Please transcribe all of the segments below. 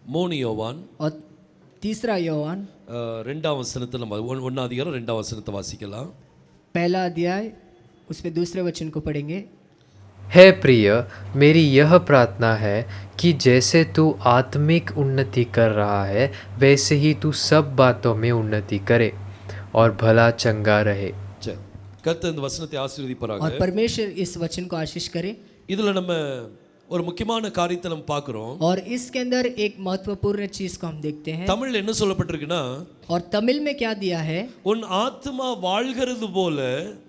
3 யோவான் और तीसरा யோவான் ரெண்டாம் வசனத்தை நம்ம ஒன்றாம் அதிகாரம் ரெண்டாம் வசனத்தை வாசிக்கலாம். पहला अध्याय उसमें दूसरे वचन को पढ़ेंगे. हे प्रिय, मेरी यह प्रार्थना है कि जैसे तू आत्मिक उन्नति कर रहा है वैसे ही तू सब बातों में उन्नति करे और भला चंगा रहे. சரி, கர்த்தர் இந்த வசனத்தை ஆசீர்வதிப்பாராக. और परमेश्वर इस वचन को आशीष करे. இதுல நம்ம ஒரு முக்கியமான காரியத்தை நம்ம பார்க்கிறோம். और इसके अंदर एक महत्वपूर्ण चीज को हम देखते हैं. தமிழ்ல என்ன சொல்லப்பட்டிருக்குன்னா, और तमिल में क्या दिया है, உன் ஆத்மா வாழ்கிறது போல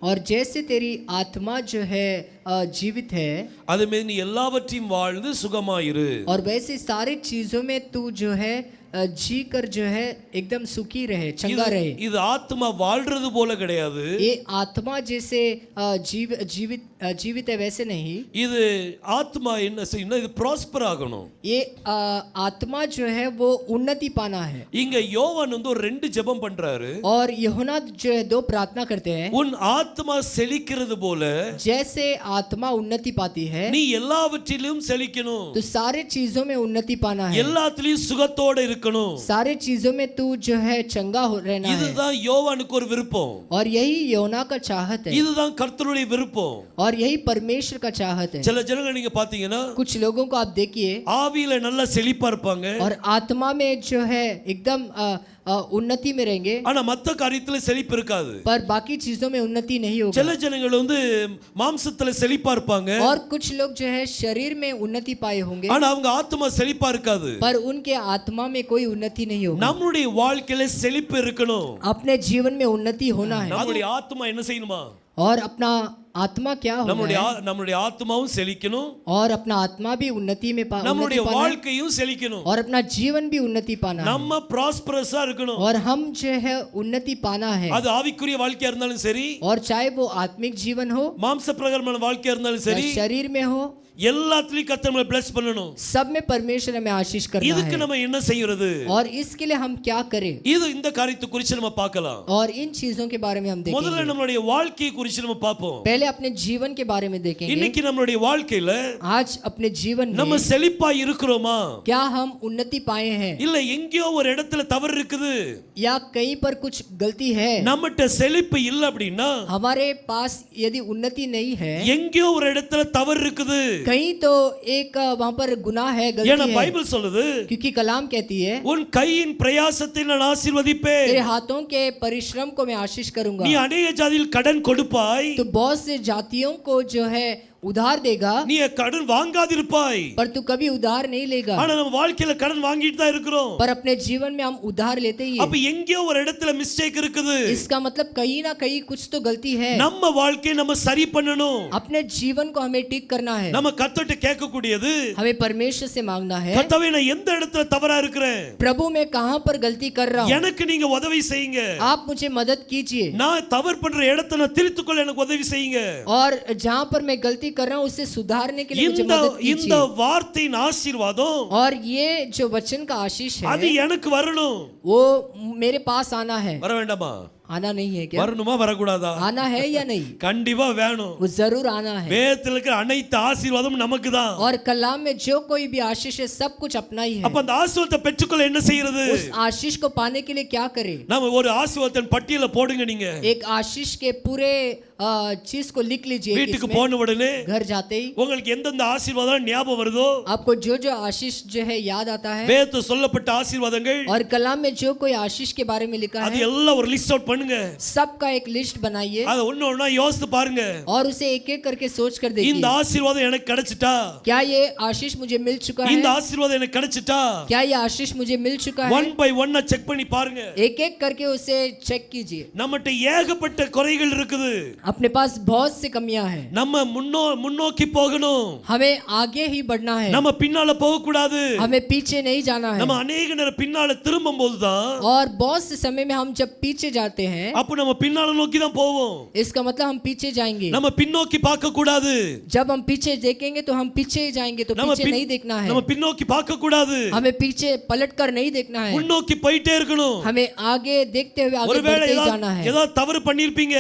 और जैसे तेरी आत्मा जो है जीवित है, அதே மாதிரி நீ எல்லாவற்றையும் வாழ்ந்து சுகமாயிரு. और वैसे सारी चीजों में तू जो है जी कर जो है एकदम सुखी रहे, चंगा रहे. இது ஆத்மா வாழ்றது போல கிடையாது. ये आत्मा जैसे जीवित है वैसे नहीं. இது ஆத்மா என்ன செய்யணும், இது ப்ராஸ்பர் ஆகணும். ये आत्मा जो है वो उन्नति पाना है. இங்க யோவான் வந்து ஒரு ரெண்டு ஜெபம் பண்றாரு. और यूहन्ना जो है दो प्रार्थना करते हैं. உன் ஆத்மா செழிக்கிறது போல जैसे आत्मा उन्नति पाती है, நீ எல்லாவற்றிலும் செழிக்கணும். तो सारे चीजों में उन्नति पाना है. எல்லாத்திலும் சுகத்தோட இருக்கணும். सारे चीजों में तू जो है चंगा रहना है. இதுதான் யோவானுக்கு ஒரு விருப்பம். और यही यूहन्ना का चाहत है. இதுதான் கர்த்தருடைய விருப்பம். और यही परमेश्वर का चाहत है. சில ஜனங்க நீங்க பாத்தீங்கன்னா, कुछ लोगों को आप देखिए, ஆவியில நல்ல செழிப்பா இருப்பாங்க, और आत्मा में जो है एकदम उन्नति में रहेंगे, ஆனா மத்த காரியத்துல செழிப்பு இருக்காது. पर बाकी चीजों में उन्नति नहीं होगा. சில ஜனங்கள் வந்து மாம்சத்துல செழிப்பா இருப்பாங்க, और कुछ लोग जो है शरीर में उन्नति पाए होंगे, ஆனா அவங்க ஆத்மா செழிப்பா இருக்காது. पर उनके आत्मा में कोई उन्नति नहीं होगा. நம்மளுடைய வாழ்க்கையில செழிப்பு இருக்கணும். अपने जीवन में उन्नति होना है. நம்மளுடைய ஆத்மா என்ன செய்யணுமா, और अपना आत्मा क्या होना है, நம்மளுடைய ஆத்மாவும் செழிக்கணும், और अपना आत्मा भी उन्नति में நம்மளுடைய पाना है, வாழ்க்கையும் செழிக்கணும். और अपना जीवन भी उन्नति पाना है. நம்ம ப்ராஸ்பரஸா இருக்கணும். और हम जो है उन्नति पाना है. அது ஆவிக்குரிய வாழ்க்கையா இருந்தாலும் சரி, और चाहे वो आत्मिक जीवन हो, மாம்ச பிரகாரமான வாழ்க்கையா இருந்தாலும் சரி, या शरीर में हो, எல்லாத்துலயும் கர்த்தர் நம்மை bless பண்ணணும். सब में परमेश्वर हमें आशीष करना இதுக்கு है. நம்ம என்ன செய்யறது, और इसके लिए हम क्या करें, இது இந்த காரியத்தை குறித்து நம்ம பார்க்கலாம். और इन चीजों के बारे में हम முதல்ல देखेंगे. நம்மளுடைய வாழ்க்கையை குறித்து நம்ம பார்ப்போம். पहले अपने जीवन के बारे में देखेंगे. இன்னைக்கு நம்மளுடைய வாழ்க்கையில आज अपने जीवन நம்ம में செழிப்பா இருக்கிறோமா, क्या हम उन्नति पाए हैं, இல்ல எங்கேயோ ஒரு இடத்துல தவறு இருக்குது, या कहीं पर कुछ गलती है. நம்மட்ட செழிப்பு இல்ல அப்படின்னா, हमारे पास यदि उन्नति नहीं है, எங்கேயோ ஒரு இடத்துல தவறு இருக்குது. कहीं तो एक वहां पर गुनाह है, ஏன்னா गलती है. பைபிள் சொல்லுது, क्योंकि कलाम कहती है, உன் கையின் பிரயாசத்தை நான் ஆசீர்வதிப்பேன், तेरे हाथों के परिश्रम को मैं आशीष करूंगा. நீ अनेक ஜாதியில் கடன் கொடுப்பாய், तो बहुत से जातियों को जो है उधार देगा, நீ கடன் வாங்காதிருப்பாய். पर तू कभी उधार नहीं लेगा. ஆனா நம்ம வாழ்க்கையில கடன் வாங்கிட்டு தான் இருக்கிறோம். पर अपने जीवन में हम उधार लेते ही அப்ப हैं. எங்கேயோ ஒரு இடத்துல மிஸ்டேக் இருக்குது. इसका मतलब कहीं ना कहीं कुछ तो गलती है. நம்ம வாழ்க்கையை நம்ம சரி பண்ணணும். अपने जीवन को हमें ठीक करना है. நம்ம கர்த்தர்ட்ட கேட்க கூடியது, हमें परमेश्वर से मांगना है, கர்த்தாவே நான் எந்த இடத்துல தவறா இருக்கிறேன், प्रभु मैं कहां पर गलती कर रहा हूं, எனக்கு நீங்க உதவி செய்யுங்க. आप मुझे मदद कीजिए. நான் தவறு பண்ற இடத்தை நான் திருத்திக் கொள்ள எனக்கு உதவி செய்யுங்க. और जहां पर मैं गलती कर रहा हूं उसे सुधारने के लिए मुझे இந்த मदद இந்த कीजिए. வார்த்தையின் ஆசீர்வாதம் और ये जो वचन का आशीष அது है எனக்கு வரணும். वो मेरे पास आना है. வர வேண்டாமா, आना नहीं है क्या, வரணுமா வரக்கூடாதா, आना है या नहीं, கண்டிப்பா வேணும். वो जरूर आना है. வேதத்துல இருக்கிற அனைத்து ஆசீர்வாதமும் நமக்கு தான். और कलाम में जो कोई भी आशीष है सब कुछ अपना ही है. அப்ப அந்த ஆசீர்வாதத்தை பெற்றுக்கொள்ள என்ன செய்யறது, उस आशीष को पाने के लिए क्या करे, நாம ஒரு ஆசீர்வாதத்தின் பட்டியலை போடுங்க. நீங்க एक आशीष के पूरे चीज को लिख लीजिए. வீட்டுக்கு इसमें போன உடனே घर जाते ही உங்களுக்கு எந்தெந்த ஆசீர்வாதம் ஞாபகம் வருதோ, आपको जो जो आशीष जो है याद आता है, வேதத்துல சொல்லப்பட்ட ஆசீர்வாதங்கள் और कलाम में जो कोई आशीष के बारे में लिखा அது है, எல்லாம் ஒரு லிஸ்ட் அவுட் பண்ணுங்க. सबका एक लिस्ट बनाइए அத ஒண்ணு ஒண்ணா யோசித்து பாருங்க. और उसे एक एक करके सोच कर இந்த देखिए, ஆசீர்வாதம் எனக்கு கிடைச்சிட்டா, क्या ये आशीष मुझे मिल चुका இந்த है, ஆசீர்வாதம் எனக்கு கிடைச்சிட்டா, क्या ये आशीष मुझे मिल चुका है. ஒன் பை ஒன்னா செக் பண்ணி பாருங்க. एक एक करके उसे चेक कीजिए. நம்மட்ட ஏகப்பட்ட குறைகள் இருக்குது. अपने पास बहुत से कमियां हैं. நம்ம முன்னோக்கி போகணும். हमें आगे ही बढ़ना है, நம்ம பின்னால போக கூடாது. हमें पीछे नहीं जाना है. நம்ம अनेक நேரம் பின்னால திரும்பும்போது தான், और बहुत से समय में हम जब पीछे जाते हैं, அப்ப நம்ம பின்னால நோக்கி தான் போவோம். इसका मतलब हम पीछे जाएंगे. நம்ம பின்னோக்கி பார்க்க கூடாது. जब हम पीछे देखेंगे तो हम पीछे ही जाएंगे, तो पीछे नहीं देखना है. நம்ம பின்னோக்கி பார்க்க கூடாது. हमें पीछे पलट कर नहीं देखना है, முன்னோக்கி போயிட்டே இருக்கணும். हमें आगे देखते हुए आगे ஒருவேளை बढ़ते ही जाना है. ஏதாவது தவறு பண்ணிருப்பீங்க,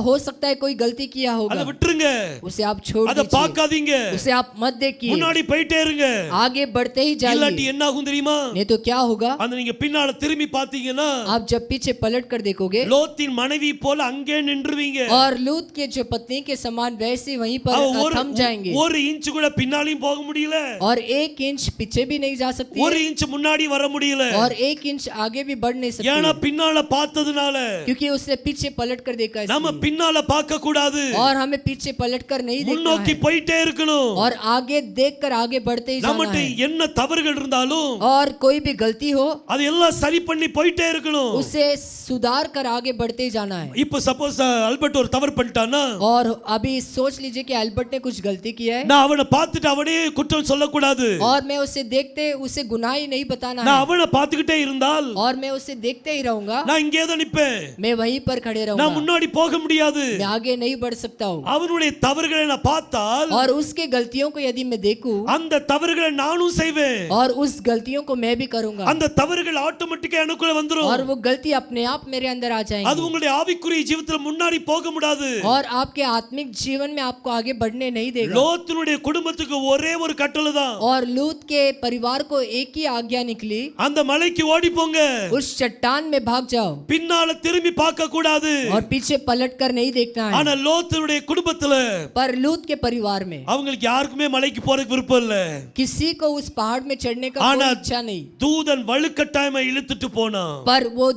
हो सकता सकता है कोई गलती किया அதை होगा, விட்டுருங்க, उसे आप छोड़ அதை दीजिए, பார்க்காதீங்க, उसे आप मत देखिए, முன்னாடி போயிட்டே இருங்க. आगे बढ़ते ही இல்லாட்டி जाइए, என்ன ஆகும் தெரியுமா? नहीं तो क्या होगा? அந்த நீங்க பின்னால திரும்பி பாத்தீங்கன்னா आप जब पीछे पलट कर देखोगे லோத்தின் மனைவி போல அங்கே நின்றுவீங்க. और लूत के जो पत्नी के समान वैसे वहीं पर அவ थम जाएंगे, ஒரு இன்ச் கூட பின்னாலையும் போக முடியல, और 1 इंच पीछे भी नहीं जा सकती ஒரு है, இன்ச் முன்னாடி வர முடியல. और 1 इंच आगे भी बढ़ नहीं ஏன்னா सकती, பின்னால பார்த்ததுனால. क्योंकि उसने पीछे पलट कर देखा நம்ம इसलिए। பின்னால பார்க்க கூடாது, और हमें पीछे पलट कर नहीं देखना முன்னோக்கி है, போயிட்டே இருக்கணும். और आगे देखकर आगे बढ़ते ही जाना நம்மட்ட है, என்ன தவறுகள் இருந்தாலும் और कोई भी गलती हो அது எல்லாம் சரி பண்ணி போயிட்டே இருக்கணும். उसे सुधार कर आगे बढ़ते ही जाना है। இப்போ சப்போஸ் அல்பர்ட் ஒரு தவறு பண்ணிட்டானா, और अभी सोच लीजिए कि अल्बर्ट ने कुछ गलती किया है, நான் அவனை பார்த்துட்டு அவனே குற்றம் சொல்லக்கூடாது. और मैं उसे देखते उसे गुनाह ही नहीं बताना நான் है, அவனை பார்த்துக்கிட்டே இருந்தால் और मैं उसे देखते ही रहूंगा, நான் இங்கே தான் நிப்பேன், मैं वहीं पर खड़े நான் रहूंगा, முன்னாடி போக முடியாது. मैं आगे नहीं बढ़ सकता हूँ। அவனுடைய தவறுகளை நான் பார்த்தால் और उसके गलतियों को यदि मैं देखूं, அந்த தவறுகளை நானும் செய்வேன். और उस गलतियों को मैं भी करूंगा, அந்த தவறுகள் ஆட்டோமேட்டிக்கா எனக்குள்ள வந்துரும். और वो गलती अपने आप मेरे अंदर आ அது जाएंगी, உங்களுடைய ஆவிக்குரிய ஜீவிதத்துல முன்னாடி போக முடியாது. और आपके आत्मिक जीवन में आपको आगे बढ़ने नहीं देगा। லோத்தினுடைய குடும்பத்துக்கு ஒரே ஒரு கட்டளை தான், और लूत के परिवार को एक ही आज्ञा निकली, அந்த மலைக்கு ஓடி போங்க, उस चट्टान में भाग जाओ, பின்னால திரும்பி பார்க்க கூடாது. और पीछे पलट कर नहीं देखना है। ஆனா லோத்தினுடைய குடும்பத்துல पर लूत के परिवार में அவங்களுக்கு யாருக்குமே மலைக்கு போறதுக்கு விருப்பம் இல்ல. किसी को उस पहाड़ में चढ़ने का आना- कोई इच्छा नहीं, தூதன் வலுக்கட்டாயமா இழுத்துட்டு போனான். पर वो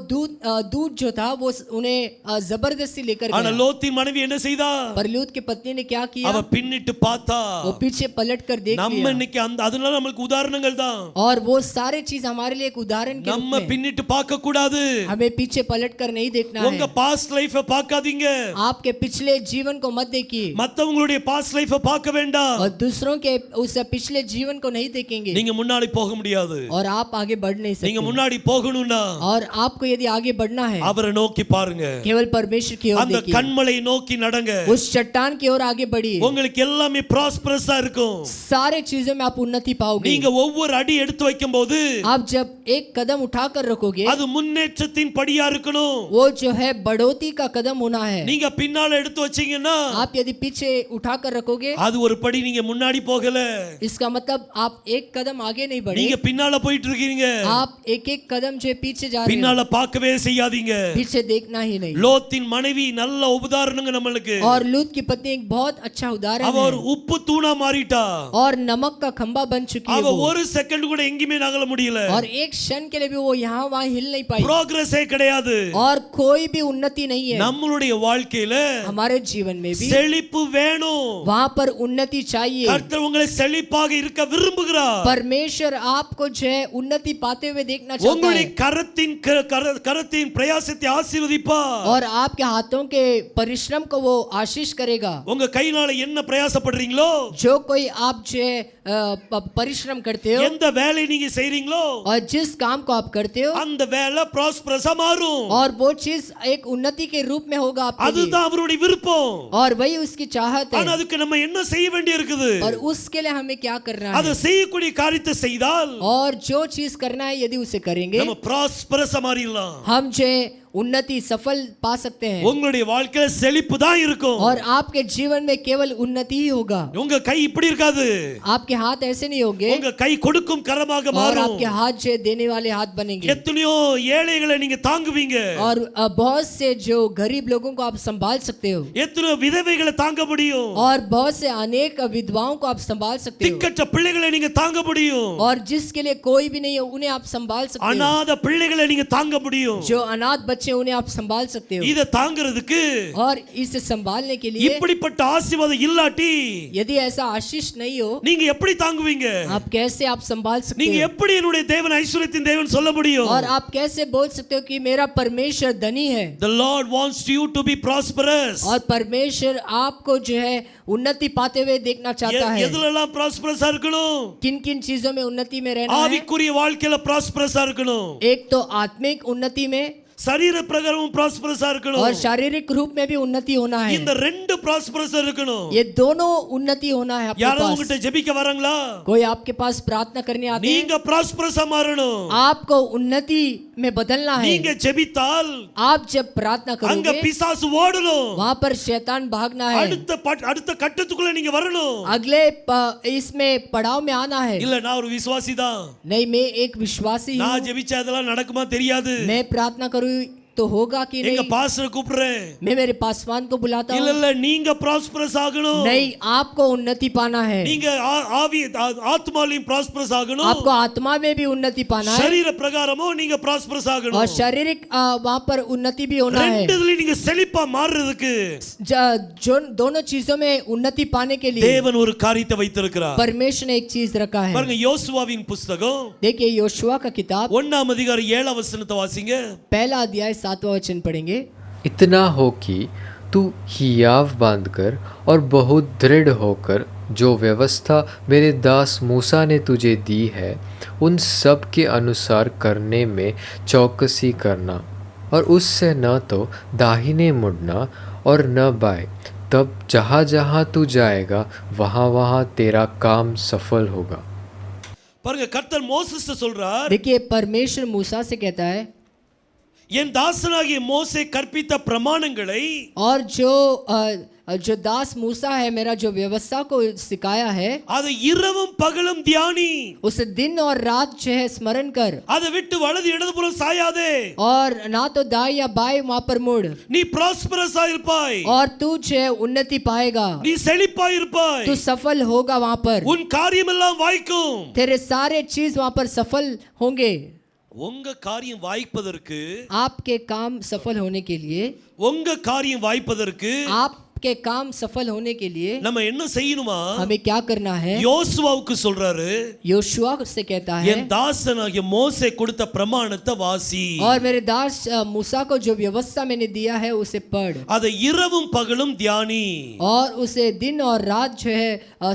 दूत जो था वो उन्हें जबरदस्ती लेकर ஆனா गया। லோத்தின் மனைவி என்ன செய்தா? पर लूत की पत्नी ने क्या किया? அவ பின்னிட்டு பார்த்தா. वो पीछे पलट कर देख நம்ம लिया। இன்னைக்கு அந்த அதனால நமக்கு உதாரணங்கள் தான். और वो सारे चीज हमारे लिए एक उदाहरण के நம்ம रूप में, பின்னிட்டு பார்க்க கூடாது. हमें पीछे पलट कर नहीं देखना உங்க है। பாஸ்ட் லைஃபை பார்க்காதீங்க, आपके पिछले जीवन को मत देखिए, மத்தவங்களுடைய பாஸ்ட் லைஃபை பார்க்க வேண்டாம். और दूसरों के उस पिछले जीवन को नहीं देखेंगे, நீங்க முன்னாடி போக முடியாது. और आप आगे बढ़ नहीं நீங்க सकते। முன்னாடி போகணும்னா और आपको यदि आगे बढ़ना है, அவரை நோக்கி பாருங்க, केवल परमेश्वर की ओर அந்த देखिए, கண்மலை நோக்கி நடங்க. उस चट्टान की ओर आगे बढ़िए, உங்களுக்கு எல்லாமே ப்ராஸ்பரஸா இருக்கும். सारे चीजों में आप उन्नति पाओगे। நீங்க ஒவ்வொரு அடி எடுத்து வைக்கும்போது आप जब एक कदम उठाकर रखोगे, அது முன்னேற்றத்தின் படியா இருக்கணும். वो जो है बढ़ोतरी का कदम होना है। நீங்க பின்னால எடுத்து வச்சீங்கன்னா आप यदि पीछे उठाकर रखोगे, அது ஒரு படி நீங்க முன்னாடி போகல, इसका मतलब आप एक कदम आगे नहीं बढ़े, நீங்க பின்னால போயிட்டு இருக்கீங்க. आप एक एक कदम जो है पीछे जा रहे பின்னால हो, பார்க்கவே செய்யாதீங்க. पीछे देखना ही नहीं। லோத்தின் மனைவி நல்ல உதாரணங்க நம்மளுக்கு. और लूत की पत्नी एक बहुत अच्छा उदाहरण அவ ஒரு है, உப்பு தூணா மாறிட்டா. और नमक का खंबा बन चुकी है அவ वो, ஒரு செகண்ட் கூட எங்கேயுமே நகல முடியல. और एक क्षण के लिए भी वो यहाँ वहाँ हिल नहीं पाई, ப்ரோக்ரஸே கிடையாது. और कोई भी उन्नति नहीं है। நம்மளுடைய வாழ்க்கையில हमारे जीवन में भी செழிப்பு வேணும். वहाँ पर उन्नति चाहिए। கர்த்தர் உங்களை செழிப்பாக இருக்க விரும்புகிறார். परमेश्वर आपको जो है उन्नति पाते हुए देखना चाहता உங்களுடைய है, கரத்தின் பிரயாசத்தை ஆசீர்வதிப்பார். और आपके हाथों के परिश्रम को वो आशीष करेगा। உங்க கையினால என்ன பிரயாசப்படுறீங்களோ, जो कोई आप जो है परिश्रम करते हो, எந்த வேலை நீங்க செய்றீங்களோ और जिस काम को आप करते हो, அந்த வேலை ப்ராஸ்பரஸா மாறும். और वो चीज एक उन्नति के रूप में होगा आपके लिए, அதுதான் அவருடைய விருப்பம். और वही उसकी चाहत ஆனா है। அதுக்கு நம்ம என்ன செய்ய வேண்டி இருக்குது? और उसके लिए हमें क्या करना அதை है, செய்யக்கூடிய காரியத்தை செய்தால் और जो चीज करना है यदि उसे करेंगे, நம்ம ப்ராஸ்பரஸா மாறிடலாம். हम जो है उन्नति सफल पा सकते हैं, உங்களுடைய வாழ்க்கையில செழிப்பு தான் இருக்கும். और आपके जीवन में केवल उन्नति ही होगा। உங்க கை இப்படி இருக்காது, आपके हाथ ऐसे नहीं होंगे, உங்க கை கொடுக்கும் கரமாக और மாறும். आपके हाथ जो है देने वाले हाथ बनेंगे, எத்தனையோ ஏழைகளை நீங்க தாங்குவீங்க, और बहुत से जो गरीब लोगों को आप संभाल सकते हो, எத்தனையோ விதவைகளை தாங்க முடியும், और बहुत से अनेक विधवाओं को आप संभाल सकते हो, திக்கற்ற பிள்ளைகளை நீங்க தாங்க முடியும், और जिसके लिए कोई भी नहीं है उन्हें आप संभाल सकते हो, அநாத பிள்ளைகளை நீங்க தாங்க முடியும். जो अनाथ बच्चे उन्हें आप संभाल सकते हो। இத தாங்கிறதுக்கு और इसे संभालने के लिए இப்படிப்பட்ட ஆசீர்வாதம் இல்லாட்டி यदि ऐसा आशीष नहीं हो, நீங்க எப்படி தாங்குவீங்க? आप कैसे आप संभाल सकते நீங்க हो, எப்படி என்னுடைய தேவன் ஐஸ்வரியத்தின் தேவன் சொல்ல முடியும்? और आप कैसे बोल सकते हो कि मेरा परमेश्वर धनी है, The Lord wants you to be prosperous. और परमेश्वर आपको जो है उन्नति पाते हुए देखना चाहता है। எதுலலாம் ப்ராஸ்பரஸா இருக்கணும்? किन किन चीजों में उन्नति में रहना है? ஆவிக்குரிய வாழ்க்கையில ப்ராஸ்பரஸா இருக்கணும். एक तो आत्मिक उन्नति में, சரீர பிரகாரம் ப்ராஸ்பரஸா இருக்கணும். और शारीरिक रूप में भी उन्नति होना है। இந்த ரெண்டு ப்ராஸ்பரஸா இருக்கணும். ये दोनों उन्नति होना है आपके யாரோ पास। உங்ககிட்ட ஜெபிக்க வராங்களா? कोई आपके पास प्रार्थना करने आते हैं, நீங்க ப்ராஸ்பரஸா மாறணும். आपको उन्नति में बदलना है। நீங்க ஜெபித்தால் आप जब प्रार्थना அங்க करोगे பிசாசு ஓடணும். वहां पर शैतान भागना है, அடுத்த கட்டத்துக்குள்ள நீங்க வரணும். अगले इसमें पड़ाव में आना है। இல்ல நான் ஒரு விசுவாசி தான், नहीं, मैं एक विश्वासी हूँ, நான் ஜெபிச்சா இதெல்லாம் நடக்குமா தெரியாது. मैं प्रार्थना करूँ तो होगा कि எங்க नहीं, பாஸ்டர் கூப்பிடுறேன். मैं मेरे पासवान को बुलाता இல்ல हूँ। இல்ல நீங்க ப்ராஸ்பரஸ் ஆகணும். नहीं, आपको उन्नति पाना है, நீங்க ஆவி ஆத்மாலையும் ப்ராஸ்பரஸ் ஆகணும். आपको आत्मा में भी उन्नति पाना है சரீர பிரகாரமோ நீங்க ப்ராஸ்பரஸ் और ஆகணும். शारीरिक वहां पर उन्नति भी होना है। ரெண்டுதுலயும் நீங்க செழிப்பா மாறுறதுக்கு जो दोनों चीजों में उन्नति पाने के लिए தேவன் ஒரு காரியத்தை வைத்திருக்கிறார். परमेश्वर ने एक चीज रखा है। பாருங்க யோசுவாவின் புத்தகம் देखिए योशुआ का किताब 1 அதிகாரம் 7 வசனத்தை வாசிங்க. पहला अध्याय 7वां वचन पढ़ेंगे। इतना हो कि तू हियाव बांधकर और बहुत दृढ़ होकर जो व्यवस्था मेरे दास मूसा ने तुझे दी है उन सब के अनुसार करने में चौकसी करना, और उससे न तो दाहिने मुड़ना और न बाएं, तब जहाँ जहाँ तू जाएगा वहाँ वहाँ तेरा काम सफल होगा। பாருங்க கர்த்தர் மோசேஸ் சொல்றார், देखिए परमेश्वर मूसा से कहता है, என் தாசனாகிய மோசே கற்பித்த பிரமாணங்களை और जो दास मूसा है मेरा जो व्यवस्था को सिखाया है அதை இரவும் பகலும் தியானி, उसे दिन और रात जो है स्मरण कर, அதை விட்டு வலது இடதுபுறம் சாயாதே. और ना तो दाएं या बाएं वहां पर मुड़, நீ ப்ராஸ்பரஸ் ஆயிருப்பாய், और तू जो है उन्नति पाएगा, நீ செழிப்பாய் இருப்பாய், तू सफल होगा वहां पर, உன் காரியமெல்லாம் வாய்க்கும். तेरे सारे चीज वहां पर सफल होंगे। உங்க காரியம் வாய்ப்பதற்கு, आपके काम सफल होने के लिए, உங்க காரியம் வாய்ப்பதற்கு आपके काम सफल होने के लिए நம்ம என்ன செய்யணுமா? हमें क्या करना है? யோசுவாவுக்கு சொல்றாரு, योशुआ से कहता है, என் தாசனாகிய மோசே கொடுத்த பிரமாணத்தை வாசி, और मेरे दास मूसा को जो व्यवस्था मैंने दिया है उसे पढ़, அதை இரவும் பகலும் தியானி. और उसे दिन और रात जो है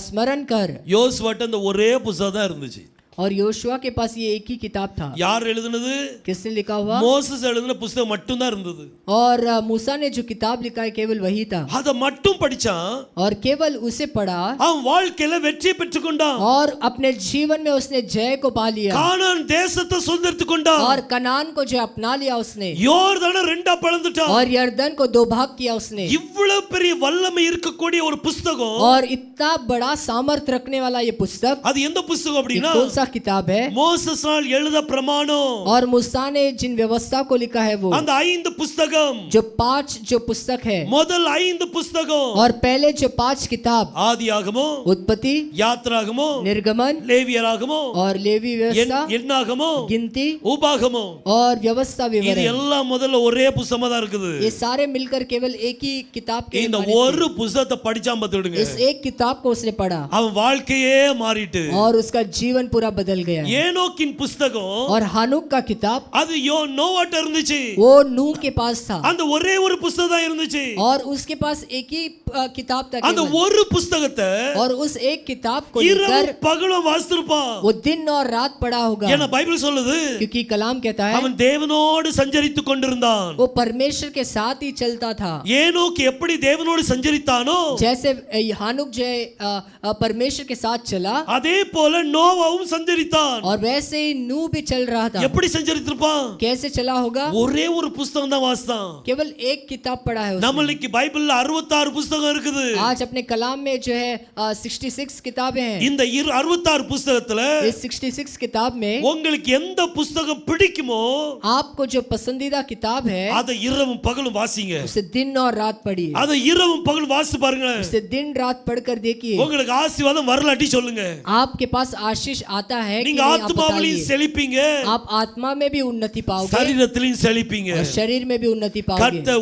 स्मरण कर। யோசுவாட்ட அந்த ஒரே புத்தகம் தான் இருந்துச்சு. और योशुआ के पास ये एक ही किताब था। யார் எழுதுனது? किसने लिखा हुआ? மோசேஸ் எழுதின புத்தகம் மட்டும் தான் இருந்தது. और मूसा ने जो किताब लिखा है केवल वही था, அத மட்டும் படிச்சான், और केवल उसे पढ़ा, அவன் வாழ்க்கையில வெற்றி பெற்றுக்கொண்டான். और अपने जीवन में उसने जय को पा लिया, கானான் தேசத்தை சுதந்தரித்துக் கொண்டான். और कनान को जो अपना लिया उसने, யோர்தானை ரெண்டா பிளந்துட்டான். और यर्दन को दो भाग किया उसने। இவ்வளவு பெரிய வல்லமை இருக்கக்கூடிய ஒரு புத்தகம், और इतना बड़ा सामर्थ रखने वाला ये पुस्तक, அது எந்த புத்தகம் ये அப்படின்னா कौन सा किताब है? மோசேஸால் எழுத பிரமாணம். और मूसा ने जिन व्यवस्था को लिखा है वो அந்த 5 புத்தகம், जो 5 जो पुस्तक है, முதல் 5 புத்தகம், और पहले जो 5 किताब, ஆதியாகமம், उत्पत्ति, யாத்ராகமம், निर्गमन, லேவியராகமம், और लेवी व्यवस्था, எண்ணாகமம், गिनती, உபாகமம், और व्यवस्था இது विवरण, எல்லாம் முதல்ல ஒரே புத்தகமா தான் இருக்குது. ये सारे मिलकर केवल एक ही किताब के இந்த माने थे। ஒரு புத்தகத்தை படிச்சாம பார்த்துடுங்க, इस एक किताब को उसने पढ़ा அவன் வாழ்க்கையே மாறிட்டு. और उसका जीवन पूरा बदल गया। ஏனோக்கின் புத்தகம், और हानुक का किताब, அது நோவாட்ட இருந்துச்சு, वो नूह के पास था, அந்த ஒரே ஒரு புத்தகம் தான் இருந்துச்சு. और उसके पास एक ही किताब था அந்த केवल। ஒரு புத்தகத்தை और उस एक किताब को இரவும் लेकर பகலும் வாசித்திருப்பான். वो दिन और रात पढ़ा होगा, ஏன்னா பைபிள் சொல்லுது, क्योंकि कलाम कहता है அவன் தேவனோடு சஞ்சரித்துக் கொண்டிருந்தான். वो परमेश्वर के साथ ही चलता था। ஏனோக்கு எப்படி தேவனோடு சஞ்சரித்தானோ जैसे हानुक जो है परमेश्वर के साथ चला, அதே போல நோவாவும் சஞ்சரித்தான். और वैसे ही नूह भी चल रहा था। எப்படி சஞ்சரித்திருப்பான்? कैसे चला होगा? ஒரே ஒரு புத்தகம் தான் வாசித்தான். केवल एक किताब पढ़ा है उसने। நம்மளுக்கு பைபிள்ல 66 புத்தகம் இருக்குது. आज अपने कलाम में जो है 66 किताबें हैं। இந்த 66 புத்தகத்துல इस 66 किताब में உங்களுக்கு எந்த புத்தகம் பிடிக்குமோ आपको जो पसंदीदा किताब है அதை இரவும் பகலும் வாசிங்க. उसे दिन और रात पढ़िए, அதை இரவும் பகலும் வாசி பாருங்க. उसे दिन रात पढ़कर देखिए। உங்களுக்கு ஆசீர்வாதம் வரலாட்டி சொல்லுங்க. आपके पास आशीष आता है कि நீங்க नहीं, आप ஆத்மாவிலும் बताइए। செழிப்பீங்க, आप आत्मा में भी उन्नति पाओगे சரீரத்திலும் செழிப்பீங்க. और शरीर में भी उन्नति पाओगे। கர்த்தர்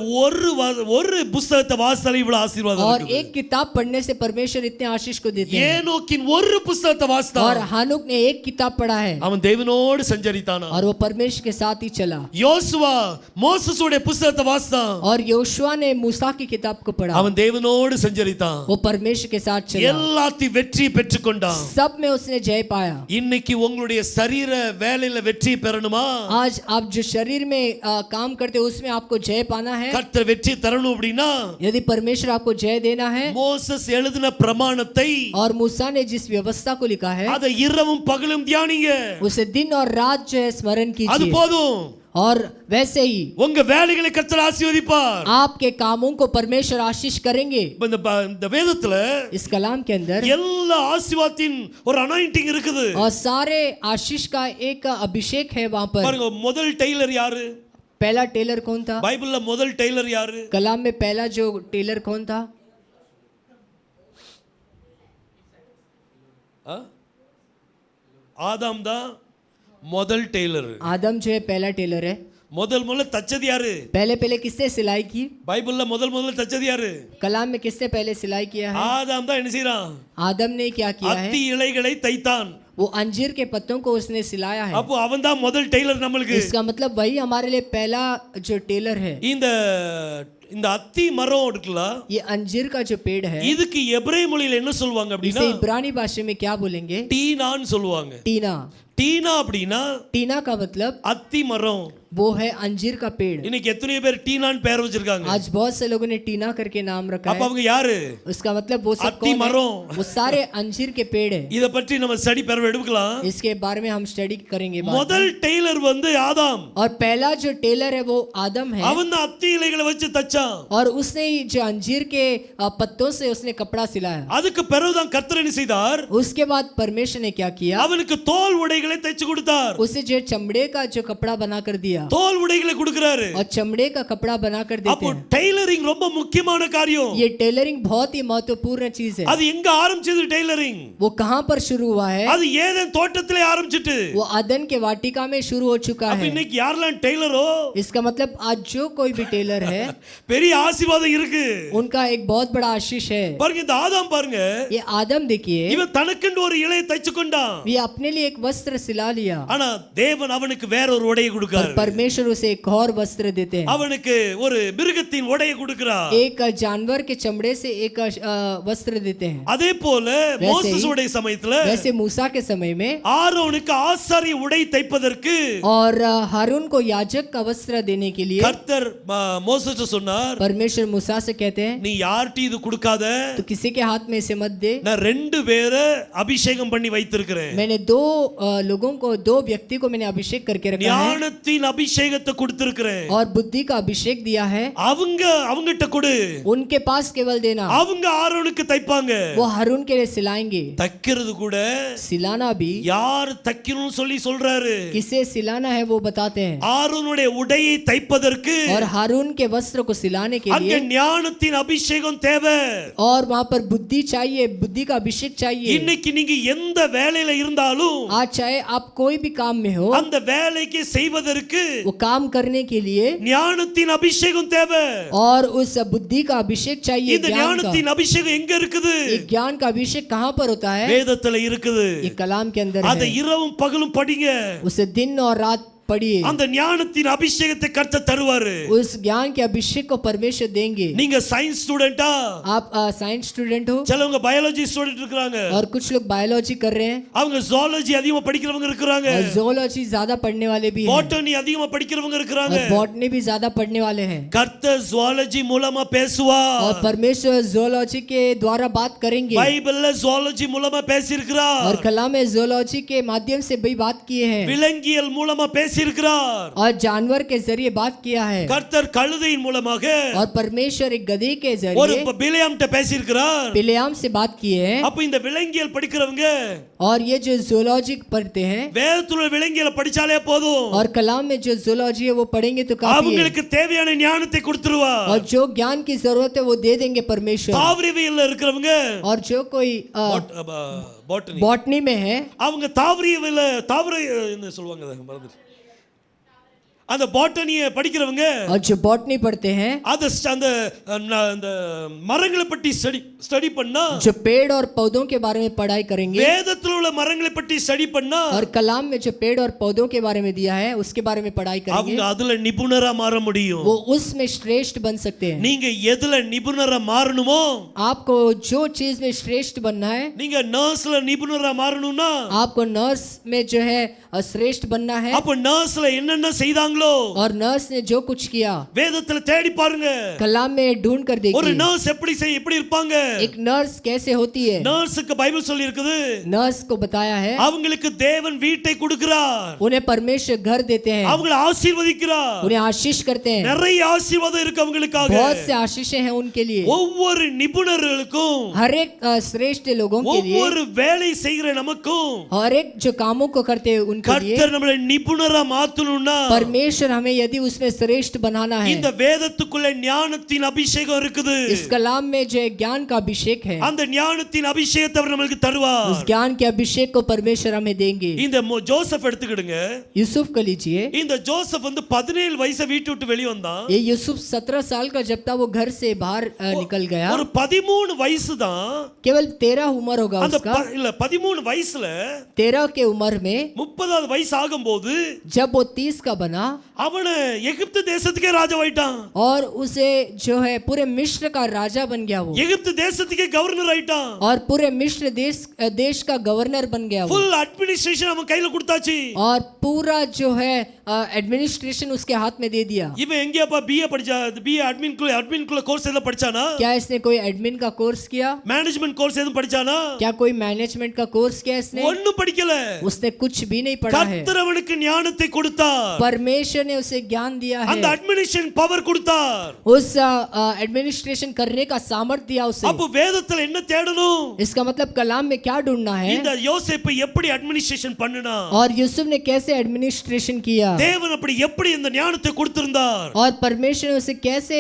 ஒரு புத்தகத்தை வாசித்தாலே இவ்வளவு ஆசீர்வாதம் और இருக்குது. एक किताब पढ़ने से परमेश्वर इतने आशीष को देते हैं। ஏனோக்கின் ஒரு புத்தகத்தை और வாசித்தான், हानुक ने एक किताब पढ़ा है அவன் தேவனோடு சஞ்சரித்தானா. और वो परमेश्वर के साथ ही चला। யோசுவா மோசேஸோட புத்தகத்தை வாசித்தான், और योशुआ ने मूसा की किताब को पढ़ा, அவன் தேவனோடு சஞ்சரித்தான். वो परमेश्वर के साथ चला, எல்லாத்தையும் வெற்றி பெற்றுக்கொண்டான். सब में उसने जय पाया। இன்னைக்கு உங்களுடைய சரீர வேலையில வெற்றி பெறணுமா? आज आप जो शरीर में काम करते हो उसमें आपको जय पाना है। கர்த்தர் வெற்றி தரணும் அப்படின்னா यदि परमेश्वर आपको जय देना है, மோசேஸ் எழுதின பிரமாணத்தை और मूसा ने जिस व्यवस्था को लिखा है அதை இரவும் பகலும் தியானிங்க. उसे दिन और रात जो है स्मरण அது कीजिए, போதும். और वैसे ही உங்க வேலைகளை கர்த்தர் ஆசீர்வதிப்பார். आपके कामों को परमेश्वर आशीष करेंगे। இந்த வேதத்துல इस कलाम के अंदर எல்லா ஆசீர்வாதத்தின் ஒரு அனாயிண்டிங் இருக்குது. और सारे आशीष का एक अभिषेक है वहां पर। பாருங்க, முதல் டெய்லர் யாரு? पहला टेलर कौन था? பைபிள்ல முதல் டெய்லர் யாரு? कलाम में पहला जो टेलर कौन था? ஆதாம் தான் முதல் டெய்லர். आदम जो है पहला टेलर है। முதல்ல தச்சது யாரு? पहले किसने सिलाई की? பைபிள்ல முதல்ல தச்சது யாரு? कलाम में किसने पहले सिलाई किया है? ஆதாம் தான் என்ன செய்றான்? आदम ने क्या किया है? அத்தி இலைகளை தைத்தான். वो अंजीर के पत्तों को उसने सिलाया है। அப்போ அவன் தான் முதல் டெய்லர் நம்மளுக்கு. इसका मतलब वही हमारे लिए पहला जो टेलर है। இந்த அத்தி மரம் இருக்குல்ல, ये अंजीर का जो पेड़ है, இதுக்கு எபிரேய மொழியில என்ன சொல்வாங்க அப்படினா इसे इब्रानी भाषा में क्या बोलेंगे? டீனான்னு சொல்லுவாங்க. टीना। டீனா அப்படினா टीना का मतलब அத்தி மரம். वो है अंजीर का पेड़। இன்னைக்கு எத்தனை பேர் டீனான்னு பேர் வச்சிருக்காங்க? आज बहुत से लोगों ने टीना करके नाम रखा அப்ப है। அவங்க யாரு? उसका मतलब वो सब अत्ती कौन मरों। है? वो सारे अंजीर के पेड़ है। இத பற்றி நம்ம ஸ்டடி பெற எடுக்கலாம். इसके बारे में हम स्टडी करेंगे बाद में। முதல் டெய்லர் வந்து ஆதாம். और पहला जो टेलर है वो आदम है। அவன் தான் அத்தி இலைகளை வச்சு தச்சான். और उसने ही जो अंजीर के पत्तों से उसने कपड़ा सिलाया। அதுக்கு பிறகுதான் கர்த்தர் என்ன செய்தார்? उसके बाद परमेश्वर ने क्या किया? அவனுக்கு தோல் உடைகளை தைச்சு கொடுத்தார். उसे जो चमड़े का जो कपड़ा बनाकर दिया। தோல் உடைகளை கொடுக்கறாரு. और चमड़े का कपड़ा बनाकर देते அப்போ हैं। டெய்லரிங் ரொம்ப முக்கியமான காரியம். ये टेलरिंग बहुत ही महत्वपूर्ण चीज है। அது எங்க ஆரம்பிச்சது டெய்லரிங்? वो कहाँ पर शुरू हुआ है? அது ஏதேன் தோட்டத்திலே ஆரம்பிச்சிட்டு. वो अदन के वाटिका में शुरू हो चुका அப்ப है। இன்னைக்கு யாரெல்லாம் டெய்லரோ इसका मतलब आज जो कोई भी टेलर है பெரிய ஆசீர்வாதம் இருக்கு. उनका एक बहुत बड़ा आशीष है। பாருங்க, இந்த ஆதாம் பாருங்க, ये आदम देखिए, இவன் தனக்கென்று ஒரு இலையை தைச்சு கொண்டான். ये अपने लिए एक वस्त्र सिला लिया। ஆனா தேவன் அவனுக்கு வேற ஒரு உடையை पर கொடுக்கிறார். परमेश्वर उसे एक और वस्त्र देते हैं। அவனுக்கு ஒரு மிருகத்தின் உடையை கொடுக்கிறார். एक जानवर के चमड़े से एक वस्त्र देते हैं। அதே போல वैसे மோசேஸ் ही- உடைய சமயத்துல वैसे मूसा के समय में ஆரோனுக்கு ஆசாரிய உடை தைப்பதற்கு और हारून को याजक का वस्त्र देने के लिए கர்த்தர் மோசேஸ் சொன்னார், परमेश्वर मूसा से कहते हैं நீ யார்ட்டி இது கொடுக்காத, तो किसी के हाथ में इसे मत दे। நான் 2 பேரை அபிஷேகம் பண்ணி வைத்திருக்கிறேன். मैंने 2 लोगों को 2 व्यक्ति को मैंने अभिषेक करके रखा है ஞானத்தின் அபிஷேகத்தை கொடுத்திருக்கிறேன். और बुद्धि का अभिषेक दिया है। அவங்ககிட்ட கொடு, उनके पास केवल देना। அவங்க ஆரோனுக்கு தைப்பாங்க. वो हारून के लिए सिलाएंगे। தைக்கிறது கூட सिलाना भी யார் தைக்கணும்னு சொல்லி சொல்றாரு. किसे सिलाना है वो बताते हैं। ஆரோனுடைய உடையை தைப்பதற்கு और हारून के वस्त्र को सिलाने के அங்க लिए ஞானத்தின் அபிஷேகம் தேவை. और वहां पर बुद्धि चाहिए, बुद्धि का अभिषेक चाहिए। இன்னைக்கு நீங்க எந்த வேலையில இருந்தாலும் आज चाहे आप कोई भी काम में हो, அந்த வேலைக்கு செய்வதற்கு वो काम करने के लिए ஞானத்தின் அபிஷேகம் தேவை. और उस बुद्धि का अभिषेक चाहिए। இந்த ज्ञान का ஞானத்தின் அபிஷேகம் எங்க இருக்குது? ये ज्ञान का अभिषेक कहाँ पर होता है? வேதத்துல இருக்குது. ये कलाम के अंदर அதை है। இரவும் பகலும் படிங்க. उसे दिन और रात पढ़िए। அந்த ஞானத்தின் அபிஷேகத்தை கர்த்தர் தருவாரு. उस ज्ञान के अभिषेक को परमेश्वर देंगे। நீங்க சயின்ஸ் ஸ்டூடெண்டா? आप साइंस स्टूडेंट हो சிலவங்க பயாலஜி ஸ்டூடெண்ட் இருக்காங்க. और कुछ लोग बायोलॉजी कर रहे हैं அவங்க ஜூவாலஜி அதிகமா படிக்கிறவங்க இருக்காங்க. और zoology ज्यादा पढ़ने वाले भी हैं பாட்டனி அதிகமா படிக்கிறவங்க இருக்காங்க. और बॉटनी भी ज्यादा पढ़ने वाले हैं। கர்த்தர் ஜூவாலஜி மூலமா பேசுவார். और परमेश्वर zoology के द्वारा बात करेंगे பைபிள்ல ஜூவாலஜி மூலமா பேசி और இருக்கிறார். कलाम में zoology के माध्यम से भी बात किए हैं விலங்கியல் மூலமா பேசி இருக்கிறார். और जानवर के जरिए बात किया है। கர்த்தர் கழுதையின் மூலமாக और परमेश्वर एक गधे के ஒரு जरिए பிலேயாம்ட்ட பேசி இருக்கிறார். बिलेयाम से बात किए हैं। அப்ப இந்த விலங்கியல் படிக்கிறவங்க और ये जो zoology पढ़ते हैं வேதத்துல விலங்கியல் படிச்சாலே போதும். और कलाम में जो zoology है वो पढ़ेंगे तो काफी है। அவங்களுக்கு தேவையான ஞானத்தை கொடுத்துருவார். और जो ज्ञान की जरूरत है वो दे देंगे परमेश्वर। தாவரவியல்ல இருக்கிறவங்க और जो कोई பாட்டனி बॉटनी में है அவங்க தாவரவியல்ல என்ன சொல்வாங்க மறந்துட்டு அந்த பாட்டனியை படிக்கிறவங்க और जो बॉटनी पढ़ते हैं அந்த மரங்களை பற்றி ஸ்டடி பண்ணா जो पेड़ और पौधों के बारे में पढ़ाई करेंगे வேதத்தில் உள்ள மரங்களை பற்றி ஸ்டடி பண்ணா और कलाम में जो पेड़ और पौधों के बारे में दिया है उसके बारे में पढ़ाई करेंगे அவங்க அதுல நிபுணரா மாற முடியும். वो उसमें श्रेष्ठ बन सकते हैं। நீங்க எதுல நிபுணரா மாறணுமோ आपको जो चीज में श्रेष्ठ बनना है, நீங்க நர்ஸ்ல நிபுணரா மாறணும்னா आपको नर्स में जो है श्रेष्ठ बनना है। அப்ப நர்ஸ்ல என்னென்ன செய்தாங்களோ और नर्स ने जो कुछ किया வேதத்துல தேடி பாருங்க. कलाम में ढूंढ कर ஒரு देखिए நர்ஸ் எப்படி இருப்பாங்க? एक नर्स कैसे होती है। நர்ஸ்க்கு பைபிள் சொல்லி இருக்குது, नर्स को बताया है அவங்களுக்கு தேவன் வீட்டை கொடுக்கிறார், उन्हें परमेश्वर घर देते हैं, அவங்களை ஆசீர்வதிக்கிறார். उन्हें आशीष करते हैं, நிறைய ஆசீர்வாதம் இருக்கு அவங்களுக்காக. बहुत से आशीषें हैं उनके लिए। ஒவ்வொரு நிபுணர்களுக்கும், हर एक श्रेष्ठ लोगों के लिए, ஒவ்வொரு வேலை செய்கிற நமக்கும் हर एक जो कामों को करते हैं उनके लिए கர்த்தர் நம்மளை நிபுணரா மாத்தணும்னா परमेश्वर हमें यदि उसमें श्रेष्ठ बनाना है, இந்த வேதத்துக்குள்ள ஞானத்தின் அபிஷேகம் இருக்குது. इस कलाम में जो ज्ञान का अभिषेक है, அந்த ஞானத்தின் அபிஷேகத்தை அவர் நமக்கு தருவார். उस ज्ञान के अभिषेक को परमेश्वर हमें देंगे। இந்த ஜோசப் எடுத்துக்கிடுங்க. यूसुफ को लीजिए, இந்த ஜோசப் வந்து 17 வயசு வீட்டு விட்டு வெளிய வந்தான். ये यूसुफ 17 साल का जब था वो घर से बाहर निकल गया। ஒரு 13 वयசு தான், केवल 13 उम्र होगा அந்த उसका। இல்ல 13 வயசுல 13 के उम्र में 30வது வயசு ஆகும்போது जब वो 30 का बना அவன எகிப்து தேசத்துக்கே ராஜாவாயிட்டான். और उसे जो है पूरे मिस्र का राजा बन गया वो, எகிப்து தேசத்துக்கே கவர்னர் ஆயிட்டான். और पूरे मिस्र देश का गवर्नर बन गया वो, ஃபுல் அட்மினிஸ்ட்ரேஷன் அவன் கையில கொடுத்தாச்சு. और पूरा जो है एडमिनिस्ट्रेशन उसके हाथ में दे दिया। இவன் எங்கேப்பா பிஏ படிச்சா? பிஏ அட்மின் கோர்ஸ் எல்லாம் படிச்சானா? क्या इसने कोई एडमिन का कोर्स किया? மேனேஜ்மென்ட் கோர்ஸ் எதுவும் படிச்சானா? क्या कोई मैनेजमेंट का कोर्स किया इसने? ஒண்ணும் படிக்கல. उसने कुछ भी नहीं पढ़ा है। கர்த்தர் அவனுக்கு ஞானத்தை கொடுத்தார். परमेश्वर ने उसे ज्ञान दिया है, அந்த அட்மினிஸ்ட்ரேஷன் பவர் கொடுத்தார். उस एडमिनिस्ट्रेशन करने का सामर्थ्य दिया उसे। அப்ப வேதத்துல என்ன தேடணும்? इसका मतलब कलाम में क्या ढूंढना है, இந்த யோசேப்பு எப்படி அட்மினிஸ்ட்ரேஷன் பண்ணுனா? और यूसुफ ने कैसे एडमिनिस्ट्रेशन किया, தேவன் அப்படி எப்படி இந்த ஞானத்தை கொடுத்திருந்தார்? और परमेश्वर ने उसे कैसे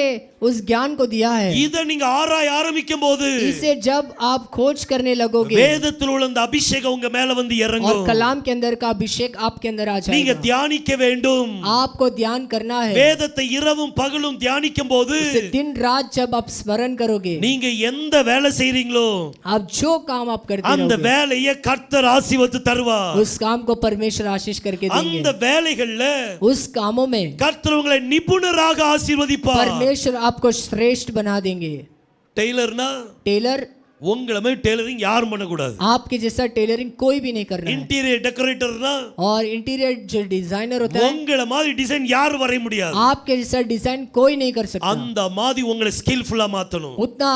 उस ज्ञान को दिया है। இத நீங்க ஆராய ஆரம்பிக்கும் போது इसे जब आप खोज करने लगोगे வேதத்தில் உள்ள அந்த அபிஷேகம் உங்க மேல வந்து और இறங்கும். कलाम के अंदर का अभिषेक आपके अंदर आ நீங்க जाएगा। தியானிக்க வேண்டும். आपको ध्यान करना है। வேதத்தை இரவும் பகலும் தியானிக்கும் போது उसे दिन रात जब आप स्मरण करोगे, நீங்க எந்த வேலை செய்றீங்களோ आप जो काम आप करते அந்த रहोगे வேலையை கர்த்தர் ஆசீர்வதித்து தருவார். उस काम को परमेश्वर आशीष करके देंगे। அந்த வேலைகள்ல उस कामों में கர்த்தர் உங்களை நிபுணராக ஆசீர்வதிப்பார். परमेश्वर आपको श्रेष्ठ बना देंगे। டெய்லர்னா टेलर, உங்களை மாதிரி டெய்லரிங் யாரும் பண்ணக்கூடாது. आपके जैसा टेलरिंग कोई भी नहीं करना है। இன்டீரியர் டெக்கரேட்டர்னா और इंटीरियर जो डिजाइनर होता है, உங்களை மாதிரி டிசைன் யாரும் வரைய முடியாது. आपके जैसा डिजाइन कोई नहीं कर सकता। அந்த மாதிரி உங்களை ஸ்கில்ஃபுல்லா மாத்தணும். उतना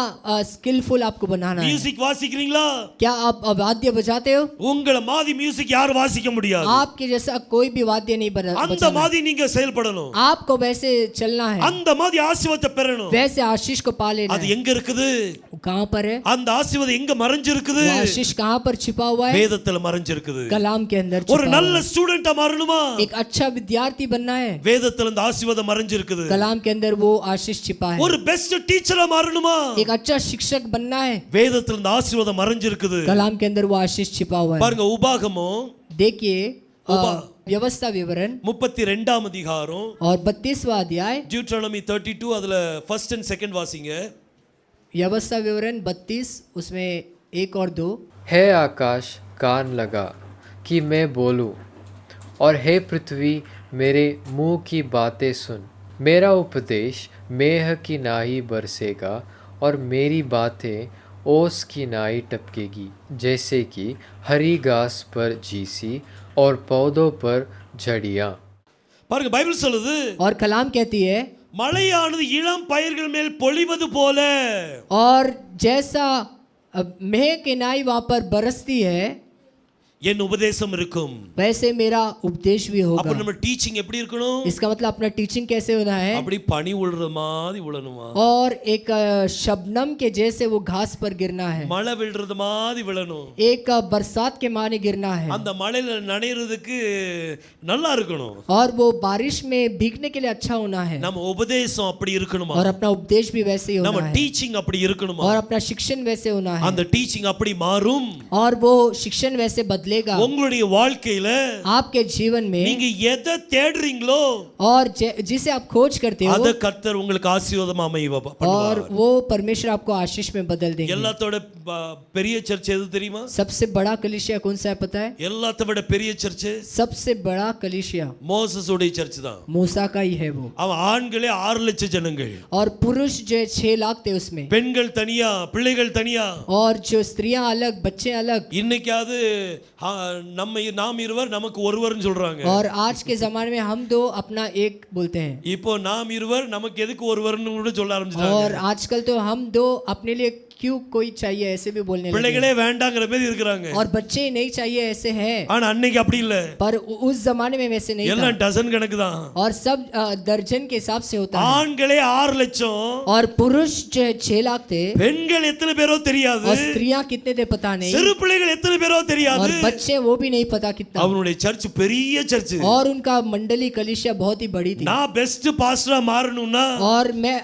स्किलफुल आपको बनाना है। மியூசிக் வாசிக்கிறீங்களா? क्या आप वाद्य बजाते हो? உங்களை மாதிரி மியூசிக் யாரும் வாசிக்க முடியாது. आपके जैसा कोई भी वाद्य नहीं அந்த बजाना। மாதிரி நீங்க செயல்படணும். आपको वैसे चलना है, அந்த மாதிரி ஆசீர்வாதத்தை பெறணும். वैसे आशीष को पा लेना அது है। எங்க இருக்குது? वो कहाँ पर है? அந்த ஆசீர்வாதம் எங்க மறைஞ்சிருக்குது? वो आशीष कहाँ पर छिपा हुआ है? வேதத்துல மறைஞ்சிருக்குது. कलाम के अंदर ஒரு छिपा நல்ல हुआ है। ஸ்டூடெண்டா மாறணுமா? एक अच्छा विद्यार्थी बनना है, வேதத்துல அந்த ஆசீர்வாதம் மறைஞ்சிருக்குது. कलाम के अंदर वो आशीष छिपा है। ஒரு பெஸ்ட் டீச்சரா மாறணுமா? एक अच्छा शिक्षक बनना है, வேதத்துல அந்த ஆசீர்வாதம் மறைஞ்சிருக்குது. कलाम के अंदर वो आशीष छिपा हुआ है। பாருங்க உபாகமம் देखिए व्यवस्था विवरण 32ஆம் அதிகாரம் और 32वां अध्याय, டியூட்ரானமி 32 அதுல ஃபர்ஸ்ட் அண்ட் செகண்ட் வாசிங்க. व्यवस्था विवरण 32 उसमें 1 और 2। हे आकाश कान लगा कि मैं बोलूं, और हे पृथ्वी मेरे मुंह की बातें सुन। मेरा उपदेश मेह की नाई बरसेगा और मेरी बातें ओस की नाई टपकेगी, जैसे कि हरी घास पर झीसी और पौधों पर झड़ियाँ। பாருங்க பைபிள் சொல்லுது, और कलाम कहती है, மழையானது இளம் பயிர்கள் மேல் பொழிவது போல, और जैसा मेह की नाई वहां पर बरसती है என் உபதேசம் இருக்கும். वैसे मेरा उपदेश भी அப்ப होगा। நம்ம டீச்சிங் எப்படி இருக்கணும்? इसका मतलब अपना टीचिंग कैसे होना है? அப்படி பனி உழுற மாதிரி உழணுமா? और एक शबनम के जैसे वो घास पर गिरना है, மழை விழுறது மாதிரி விழணும். एक बरसात के माने गिरना है, அந்த மழையில நனையிறதுக்கு நல்லா இருக்கணும். और वो बारिश में भीगने के लिए अच्छा होना है। நம்ம உபதேசம் அப்படி இருக்கணுமா? और अपना उपदेश भी वैसे ही நம்ம होना है, டீச்சிங் அப்படி இருக்கணுமா? और अपना शिक्षण वैसे होना है, அந்த டீச்சிங் அப்படி மாறும். और वो शिक्षण वैसे बदलेगा। உங்களுடைய வாழ்க்கையில आपके जीवन में நீங்க எதை தேடுறீங்களோ और जिसे आप खोज करते हो, அத கர்த்தர் உங்களுக்கு ஆசீர்வாதமா और பண்ணுவார். वो परमेश्वर आपको आशीष में बदल देंगे। எல்லாத்தோட பெரிய சர்ச் எது தெரியுமா? सबसे बड़ा कलीसिया कौन सा है पता है? எல்லாத்த விட பெரிய சர்ச் सबसे बड़ा कलीसिया மோசஸ் உடைய சர்ச் தான். मूसा का ही है वो, அவன் ஆண்களே 6 லட்சம் ஜனங்கள், और पुरुष जो 6 लाख थे उसमें, பெண்கள் தனியா, பிள்ளைகள் தனியா. और जो स्त्रियां अलग, बच्चे अलग। இன்னைக்காவது நாம் இருவர் நமக்கு ஒருவர்னு சொல்றாங்க. और आज के जमाने में हम दो अपना एक बोलते हैं. இப்போ நாம் இருவர் நமக்கு எதுக்கு ஒருவர்னு கூட சொல்ல ஆரம்பிச்சிட்டாங்க. और आजकल तो हम दो अपने लिए क्यों कोई चाहिए ऐसे भी बोलने लगे. பிள்ளைகளே வேண்டாங்கற பேர் இருக்காங்க. और बच्चे नहीं चाहिए ऐसे है. ஆனா அன்னைக்கு அப்படி இல்ல. पर उस जमाने में वैसे नहीं था. எல்லாம் டசன் கணக்கு தான். और सब दर्जन के हिसाब से होता है. ஆண்களே 6 லட்சம். और पुरुष जो 6 लाख थे. பெண்கள் எத்தனை பேரோ தெரியாது. और स्त्रियां कितने थे पता नहीं. சிறு பிள்ளைகள் எத்தனை பேரோ தெரியாது. और बच्चे वो भी नहीं पता कितना. அவனுடைய சர்ச் பெரிய சர்ச். और उनका मंडली कलीसिया बहुत ही बड़ी थी. நான் பெஸ்ட் பாஸ்டரா மாறணும்னா और मैं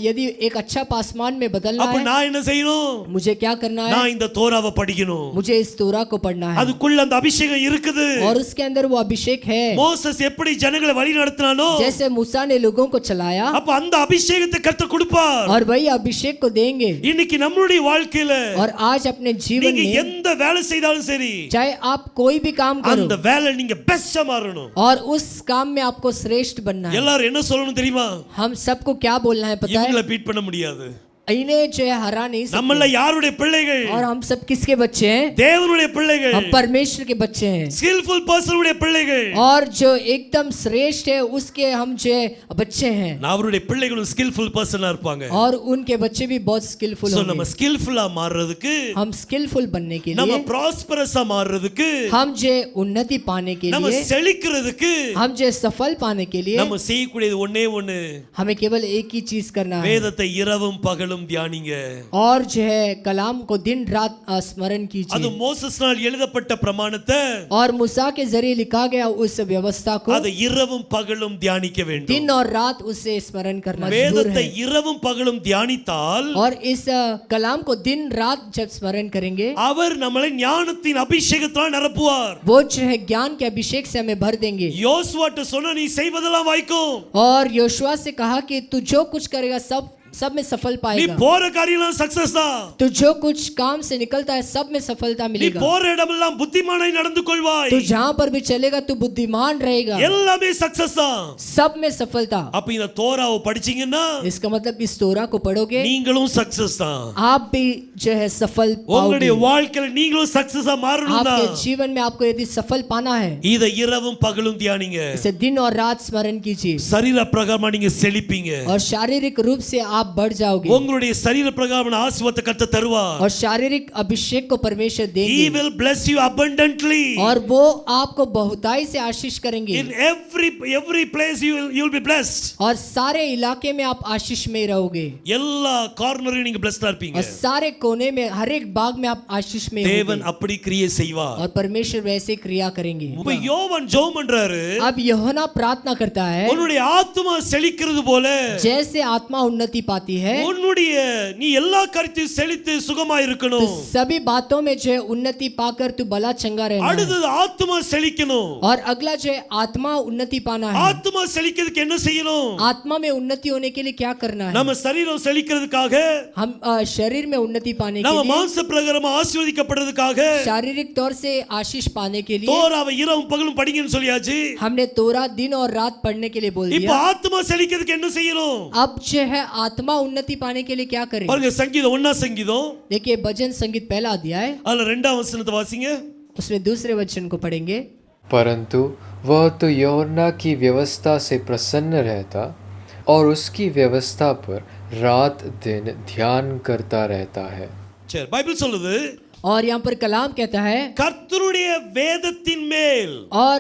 यदि एक अच्छा पासवान में बदलना அப்ப है, நான் என்ன செய்யணும்? मुझे क्या करना है? நான் இந்த தோராவை படிக்கணும். मुझे इस तोरा को पढ़ना है. அதுக்குள்ள அந்த அபிஷேகம் இருக்குது. और उसके अंदर वो अभिषेक है. மோசஸ் எப்படி ஜனங்களை வழி நடத்தினானோ जैसे मूसा ने लोगों को चलाया, அப்ப அந்த அபிஷேகத்தை கர்த்தர் கொடுப்பார். और वही अभिषेक को देंगे. இன்னைக்கு நம்மளுடைய வாழ்க்கையில और आज अपने जीवन நீங்க में எந்த வேலை செய்தாலும் சரி, चाहे आप कोई भी काम करो, அந்த வேலை நீங்க பெஸ்டா மாறணும். और उस काम में आपको श्रेष्ठ बनना है. எல்லாரும் என்ன சொல்லணும் தெரியுமா? हम सबको क्या बोलना है पता है? இவங்களை பீட் பண்ண முடியாது. इन्हें जो है हरा नहीं सकते. நம்மள யாருடைய பிள்ளைகள்? और हम सब किसके बच्चे हैं? தேவனுடைய பிள்ளைகள். हम परमेश्वर के बच्चे हैं. स्किलफुल पर्सन உடைய பிள்ளைகள். और जो एकदम श्रेष्ठ है उसके हम जो बच्चे हैं. அவருடைய பிள்ளைகளும் ஸ்கில்ஃபுல் பர்சனா இருப்பாங்க. और उनके बच्चे भी बहुत स्किलफुल சோ होंगे. நம்ம ஸ்கில்ஃபுல்லா மாறதுக்கு, हम स्किलफुल बनने के நம்ம लिए, ப்ராஸ்பரஸா மாறதுக்கு, हम जो उन्नति पाने के நம்ம लिए, செழிக்கிறதுக்கு हम जो सफल पाने के लिए, நம்ம செய்யக்கூடியது ஒண்ணே ஒண்ணு. हमें केवल एक ही चीज करना है. வேதத்தை இரவும் பகலும் தியானிங்க. और जो है कलाम को दिन रात स्मरण அது कीजिए. மோசஸ்னால் எழுதப்பட்ட பிரமாணத்தை और मूसा के जरिए लिखा गया उस व्यवस्था को அதை இரவும் பகலும் தியானிக்க வேண்டும். दिन और रात उसे स्मरण करना जरूर வேதத்தை है. இரவும் பகலும் தியானித்தால் और इस कलाम को दिन रात जब स्मरण करेंगे, அவர் நம்மளை ஞானத்தின் அபிஷேகத்தால் நிரப்புவார். वो जो है ज्ञान के अभिषेक से हमें भर देंगे. யோசுவாட்ட சொன்ன நீ செய்வதெல்லாம் வாய்க்கும். और योशुआ से कहा कि तू जो कुछ करेगा सब में सफल நீ पाएगा. போற காரியம்லாம் சக்சஸ் தான். तो जो कुछ काम से निकलता है सब में सफलता நீ मिलेगा. போற இடமெல்லாம் புத்திமானாய் நடந்து கொள்வாய். तू जहां पर भी चलेगा तू बुद्धिमान रहेगा. எல்லாமே சக்சஸ் தான். सब में सफलता. அப்ப இந்த தோராவை படிச்சீங்கன்னா इसका मतलब इस तोरा को पढ़ोगे, நீங்களும் சக்சஸ் தான். आप भी जो है सफल पाओगे. உங்களுடைய வாழ்க்கையில நீங்களும் சக்சஸா மாறணும்னா आपके जीवन में आपको यदि सफल पाना है, இத இரவும் பகலும் தியானிங்க. इसे दिन और रात स्मरण कीजिए. சரீர பிரகாரமா நீங்க செழிப்பீங்க. और शारीरिक रूप से आप बढ़ जाओगे. உங்களுடைய சரீர பிரகாரமான ஆசீர்வாதத்தை கர்த்தர் தருவார். और शारीरिक अभिषेक को परमेश्वर He देंगे. will bless you abundantly. और वो आपको बहुताई से आशीष करेंगे. In every place you will be blessed. और सारे इलाके में आप आशीष में रहोगे. எல்லா கார்னரையும் நீங்க blessed இருப்பீங்க. और सारे कोने में हर एक बाग में आप आशीष में தேவன் होगे. அப்படி கிரியை செய்வார். और परमेश्वर वैसे क्रिया करेंगे. இப்ப யோவான் ஜெபம் பண்றாரு. अब यूहन्ना प्रार्थना करता है, உன்னுடைய ஆத்துமா செழிக்கிறது போல जैसे आत्मा उन्नति पाती है, உன்னுடைய நீ எல்லா காரியத்தையும் செழித்து சுகமா तो இருக்கணும். सभी बातों में जो है उन्नति पाकर तू भला चंगा रहना है. அடுத்தது ஆத்துமா செழிக்கணும். और अगला जो है आत्मा उन्नति पाना है. ஆத்துமா செழிக்கிறதுக்கு என்ன செய்யணும்? आत्मा में उन्नति होने के लिए क्या करना है? நம்ம சரீரம் செழிக்கிறதுக்காக, हम शरीर में उन्नति पाने के நம்ம लिए, மாம்ச பிரகாரமா ஆசீர்வதிக்கப்படுறதுக்காக शारीरिक तौर से आशीष पाने के लिए தோராவை இரவும் பகலும் படிங்கன்னு சொல்லியாச்சு. हमने तोरा दिन और रात पढ़ने के लिए बोल இப்ப दिया. ஆத்துமா செழிக்கிறதுக்கு என்ன செய்யணும்? अब जो है आत्मा उन्नति पाने के लिए क्या करें? பாருங்க சங்கீதம் 1 சங்கீதம் देखिए भजन संगीत पहला अध्याय, அதுல 2 வசனத்தை வாசிங்க. उसमें दूसरे वचन को पढ़ेंगे. परंतु वह तो यूहन्ना की व्यवस्था से प्रसन्न रहता और उसकी व्यवस्था पर रात दिन ध्यान करता रहता है. சரி, பைபிள் சொல்லுது और यहाँ पर कलाम कहता है, கர்த்தருடைய வேதத்தின் மேல் और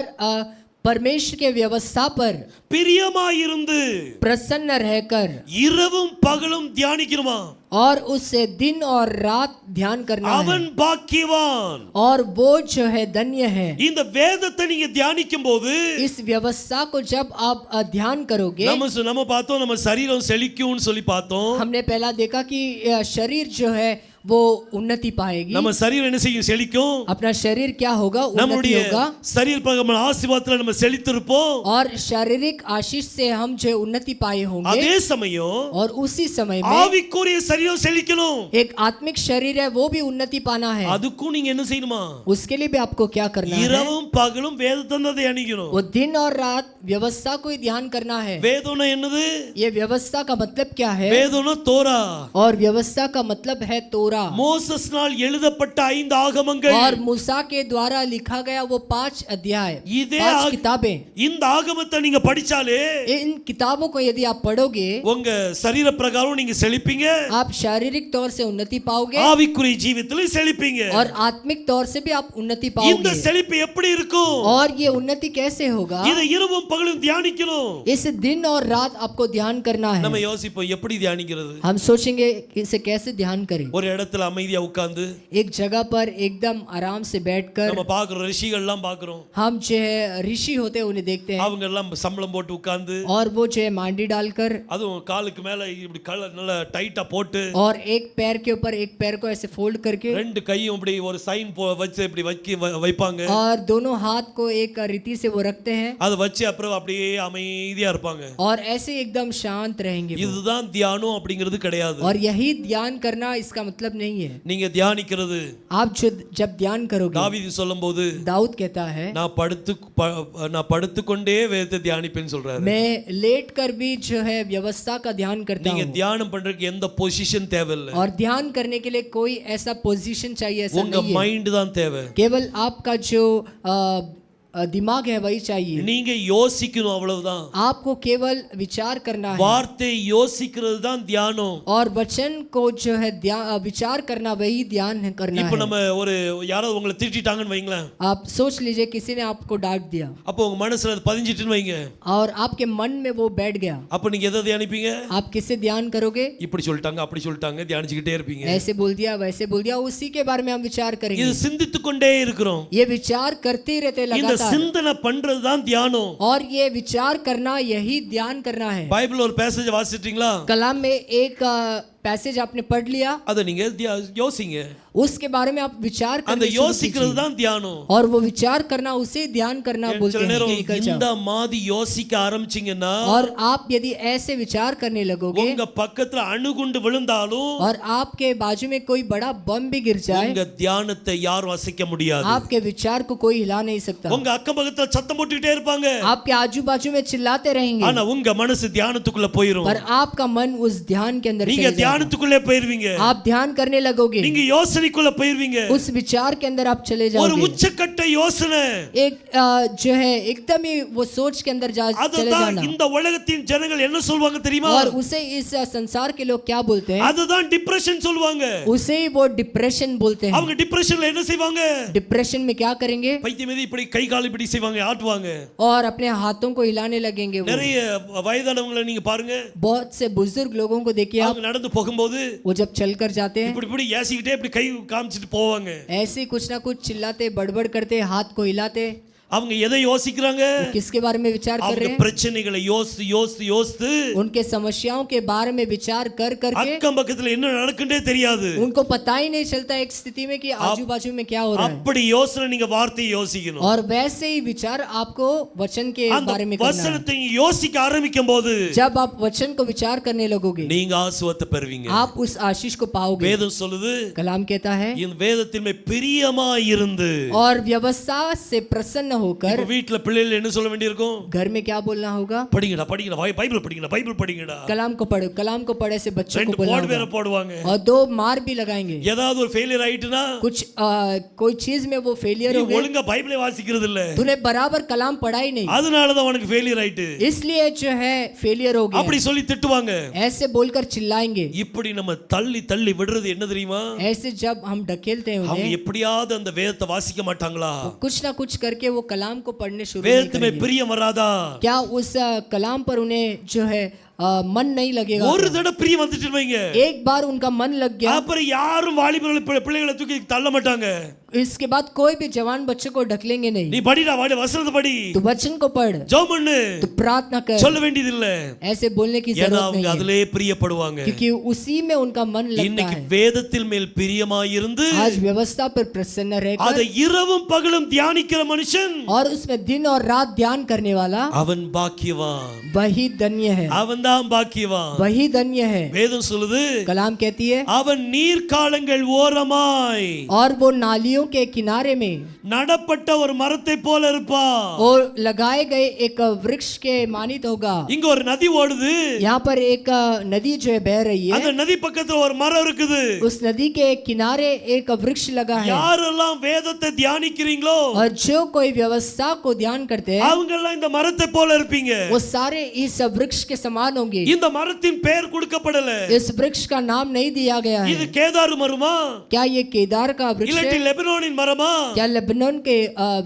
परमेश्वर के व्यवस्था पर பிரியமாயிருந்து प्रसन्न रहकर இரவும் பகலும் தியானிக்கணுமா? और उससे दिन और रात ध्यान करना है. அவன் பாக்கியவான். और वो जो है धन्य है. இந்த வேதத்தை நீங்க தியானிக்கும் போது इस व्यवस्था को जब आप ध्यान करोगे, நம்ம பார்த்தோம், நம்ம சரீரம் செழிக்கும்னு சொல்லி பார்த்தோம். हमने पहला देखा कि शरीर जो है वो उन्नति पाएगी. நம்ம சரீரம் என்ன செய்யும்? செழிக்கும். अपना शरीर क्या होगा? उन्नति நம்முடைய होगा. சரீர பிரகாரமான ஆசீர்வாதத்துல நம்ம செழித்திருப்போம். और शारीरिक आशीष से हम जो उन्नति पाए होंगे. அதே சமயம் और उसी समय में ஆவிக்குரிய சரீரம் செழிக்கணும். एक आत्मिक शरीर है वो भी उन्नति पाना है. அதுக்கும் நீங்க என்ன செய்யணுமா? उसके लिए भी आपको क्या करना है? இரவும் பகலும் வேதத்தை தியானிக்கணும். वो दिन और रात व्यवस्था को ही ध्यान करना है. வேதம்னா என்னது? ये व्यवस्था का मतलब क्या है? வேதம்னா தோரா. और व्यवस्था का मतलब है तोरा. तोरा மோசஸ்னால் எழுதப்பட்ட 5 ஆகமங்கள் और मूसा के द्वारा लिखा गया वो 5 अध्याय, இதே 5 किताबें। இந்த ஆகமத்தை நீங்க படிச்சாலே इन किताबों को यदि आप पढ़ोगे உங்க சரீர பிரகாரம் நீங்க செழிப்பீங்க, आप शारीरिक तौर से उन्नति पाओगे ஆவிக்குரிய ஜீவியத்திலும் செழிப்பீங்க. और आत्मिक तौर से भी आप उन्नति இந்த पाओगे। செழிப்பு எப்படி இருக்கும்? और ये उन्नति कैसे होगा? இதை இரவும் பகலும் தியானிக்கணும். इस दिन और रात आपको ध्यान करना நம்ம है। யோசிப்போம் எப்படி தியானிக்கிறது? हम सोचेंगे इसे कैसे ध्यान करें। ஒரு இடத்துல அமைதியா உட்கார்ந்து एक जगह पर एकदम आराम से बैठकर நம்ம பாக்குறோம், ரிஷிகள்லாம் பாக்குறோம், हम जो है ऋषि होते हैं उन्हें देखते हैं, அவங்க எல்லாம் சம்பளம் போட்டு உட்கார்ந்து, और वो जो है मांडी डालकर அதுவும் காலுக்கு மேல இப்படி நல்லா டைட்டா போட்டு, और एक पैर के ऊपर एक पैर को ऐसे फोल्ड करके ரெண்டு கையும் இப்படி ஒரு சைன் வச்சு இப்படி வைப்பாங்க. और दोनों हाथ को एक रीति से वो रखते हैं அதை வச்சு அப்புறம் அப்படியே அமைதியா இருப்பாங்க. और ऐसे एकदम शांत रहेंगे वो। இதுதான் தியானம் அப்படிங்கிறது கிடையாது. और यही ध्यान करना इसका मतलब नहीं है। நீங்க தியானிக்கிறது, आप जब ध्यान करोगे, தாவீது சொல்லும்போது दाऊद कहता है நான் படுத்துக்கொண்டே வேதத்தை தியானிப்பேன்னு சொல்றாரு. मैं लेट कर भी जो है व्यवस्था का ध्यान करता நீங்க हूँ। தியானம் பண்றதுக்கு எந்த பொசிஷன் தேவையில்லை, और ध्यान करने के लिए कोई ऐसा पोजीशन चाहिए ऐसा உங்க नहीं है। மைண்ட் தான் தேவை. केवल आपका जो दिमाग है वही चाहिए। நீங்க யோசிக்கணும், அவ்வளவுதான். आपको केवल विचार करना है வார்த்தை யோசிக்கிறது தான் தியானம். और वचन को जो है विचार करना वही ध्यान करना இப்போ है। நம்ம ஒரு யாராவது உங்களை திட்டிட்டாங்கன்னு வைங்களேன், आप सोच लीजिए किसी ने आपको डांट दिया அப்போ உங்க மனசுல அது பதிஞ்சிட்டுன்னு வைங்க, और आपके मन में वो बैठ गया, அப்போ நீங்க எதை தியானிப்பீங்க? आप किससे ध्यान करोगे? இப்படி சொல்லிட்டாங்க அப்படி சொல்லிட்டாங்க தியானிச்சுக்கிட்டே இருப்பீங்க. ऐसे बोल दिया वैसे बोल दिया, उसी के बारे में हम विचार करेंगे। இது சிந்தித்து கொண்டே இருக்கிறோம். ये विचार करते रहते இந்த लगातार, சிந்தனை பண்றது தான் தியானம். और ये विचार करना यही ध्यान करना है। பைபிள் ஒரு பேசேஜ் வாசிச்சிட்டீங்களா? कलाम में एक पैसेज आपने पढ़ लिया, அதை நீங்க யோசிங்க. उसके बारे में आप विचार அந்த करना शुरू யோசிக்கிறது कीजिए। தான் தியானம். और वो विचार करना उसे ध्यान करना बोलते சில हैं நேரம் कि निकल இந்த जाओ। மாதிரி யோசிக்க ஆரம்பிச்சீங்கன்னா और आप यदि ऐसे विचार करने लगोगे உங்க பக்கத்துல அணுகுண்டு விழுந்தாலும் और आपके बाजू में कोई बड़ा बम भी गिर जाए, உங்க தியானத்தை யாரும் அசைக்க முடியாது. आपके विचार को कोई हिला नहीं सकता। உங்க அக்கம் பக்கத்துல சத்தம் போட்டுக்கிட்டே இருப்பாங்க, आपके आजू बाजू में चिल्लाते रहेंगे, ஆனா உங்க மனசு தியானத்துக்குள்ள போயிரும். पर आपका मन उस ध्यान के अंदर நீங்க चले जाएगा। தியானத்துக்குள்ளே போயிருவீங்க, आप ध्यान करने लगोगे, நீங்க யோசனைக்குள்ள போயிருவீங்க. उस विचार के अंदर आप चले ஒரு जाओगे। உச்சக்கட்ட யோசனை, एक जो है एकदम ही वो सोच के अंदर चले அதுதான் जाना। இந்த உலகத்தின் ஜனங்கள் என்ன சொல்வாங்க தெரியுமா? और उसे इस संसार के लोग क्या बोलते हैं? அதுதான் டிப்ரெஷன் சொல்வாங்க. उसे वो डिप्रेशन बोलते हैं। அவங்க டிப்ரெஷன்ல என்ன செய்வாங்க? डिप्रेशन में क्या करेंगे? பைத்தியமே இப்படி கை கால் இப்படி செய்வாங்க, ஆட்டுவாங்க. और अपने हाथों को हिलाने लगेंगे वो। நிறைய வயதானவங்களை நீங்க பாருங்க, बहुत से बुजुर्ग लोगों को देखिए आप, அவங்க நடந்து போகும்போது वो जब चलकर जाते हैं இப்படி இப்படி ஏசிக்கிட்டே இப்படி கை காமிச்சிட்டு போவாங்க. ऐसे कुछ ना कुछ चिल्लाते बड़बड़ करते हाथ को हिलाते। அவங்க எதை யோசிக்கிறாங்க? वो किसके बारे में विचार कर அவங்க रहे हैं? பிரச்சனைகளை யோசித்து யோசித்து யோசித்து उनके समस्याओं के बारे में विचार कर करके அக்கம் பக்கத்துல என்ன நடக்குன்னே தெரியாது. उनको पता ही नहीं चलता एक स्थिति में कि आजू बाजू में क्या हो रहा है। அப்படி யோசனை நீங்க வார்த்தையை யோசிக்கணும். और वैसे ही विचार आपको वचन के அந்த बारे में करना है। வசனத்தை யோசிக்க ஆரம்பிக்கும் போது जब आप वचन को विचार करने लगोगे நீங்க ஆசீர்வாதத்தை பெறுவீங்க. आप उस आशीष को पाओगे। வேதம் சொல்லுது, कलाम कहता है இந்த வேதத்தின் மேல் பிரியமாய் இருந்து, और व्यवस्था से प्रसन्न होकर। இப்ப வீட்ல பிள்ளைகள் என்ன சொல்ல வேண்டியிருக்கும்? घर में क्या बोलना होगा? படிங்கடா படிங்கடா, பைபிள் படிங்கடா, பைபிள் படிங்கடா. कलाम को पढ़ो, कलाम को पढ़े से बच्चों को ரெண்டு बोलना போடு வேற होगा। போடுவாங்க. और 2 मार भी लगाएंगे। ஏதாவது ஒரு ஃபெயிலியர் ஆயிட்டுனா कुछ कोई चीज में वो फेलियर நீ हो गए, ஒழுங்கா பைபிளை வாசிக்கிறது இல்ல, तूने बराबर कलाम पढ़ा ही नहीं, அதனால தான் உனக்கு ஃபெயிலியர் ஆயிட்டு, इसलिए जो है फेलियर हो அப்படி गया। சொல்லி திட்டுவாங்க. ऐसे बोलकर चिल्लाएंगे। இப்படி நம்ம தள்ளி தள்ளி விடுறது என்ன தெரியுமா? ऐसे जब हम ढकेलते हैं அவங்க उन्हें, எப்படியாவது அந்த வேதத்தை வாசிக்க மாட்டாங்களா? कुछ ना कुछ करके वो कलाम को पढ़ने शुरू नहीं வேதத்துமே करेंगे। பிரியம் வராதா? क्या उस कलाम पर उन्हें जो है मन नहीं लगेगा? ஒரு தடவை பிரியம் வந்துட்டு வைங்க, एक बार उनका मन लग गया, அப்புறம் யாரும் வாலிபர்களை பிள்ளைகளை தூக்கி தள்ள மாட்டாங்க. इसके बाद कोई भी जवान बच्चे को ढकलेंगे நீ नहीं। படிடா, வாடி வசனத்தை படி, तो वचन को पढ़, ஜெபம் பண்ணு, तो प्रार्थना कर, சொல்ல வேண்டியது இல்ல. ऐसे बोलने की ஏன்னா जरूरत அவங்க नहीं है, அதிலே பிரியப்படுவாங்க. क्योंकि उसी में उनका मन लगता இன்னைக்கு है। வேதத்தின் மேல் பிரியமாயிருந்து आज व्यवस्था पर प्रसन्न रहकर அதை இரவும் பகலும் தியானிக்கிற மனுஷன் और उसमें दिन और रात ध्यान करने वाला அவன் பாக்கியவான். वही धन्य है, அவன் தான் பாக்கியவான். वही धन्य है। வேதம் சொல்லுது, कलाम कहती है அவன் நீர்க்காலங்கள் ஓரமாய் और वो नालियों के किनारे में நடப்பட்ட ஒரு மரத்தை போல இருப்பா. और लगाए गए एक वृक्ष के मानित होगा। இங்க ஒரு நதி ஓடுது. यहाँ पर एक नदी जो है बह रही है। அந்த நதி பக்கத்துல ஒரு மரம் இருக்குது. उस नदी के किनारे एक वृक्ष लगा है। யாரெல்லாம் வேதத்தை தியானிக்கிறீங்களோ और जो कोई व्यवस्था को ध्यान करते हैं அவங்க எல்லாம் இந்த மரத்தை போல இருப்பீங்க. वो सारे इस वृक्ष के समान होंगे। இந்த மரத்தின் பெயர் கொடுக்கப்படல. इस वृक्ष का नाम नहीं दिया गया है। இது கேதாரு மரமா? क्या ये केदार का वृक्ष இல்லட்டி है? லெபனோனின் மரமா? क्या लेबनान के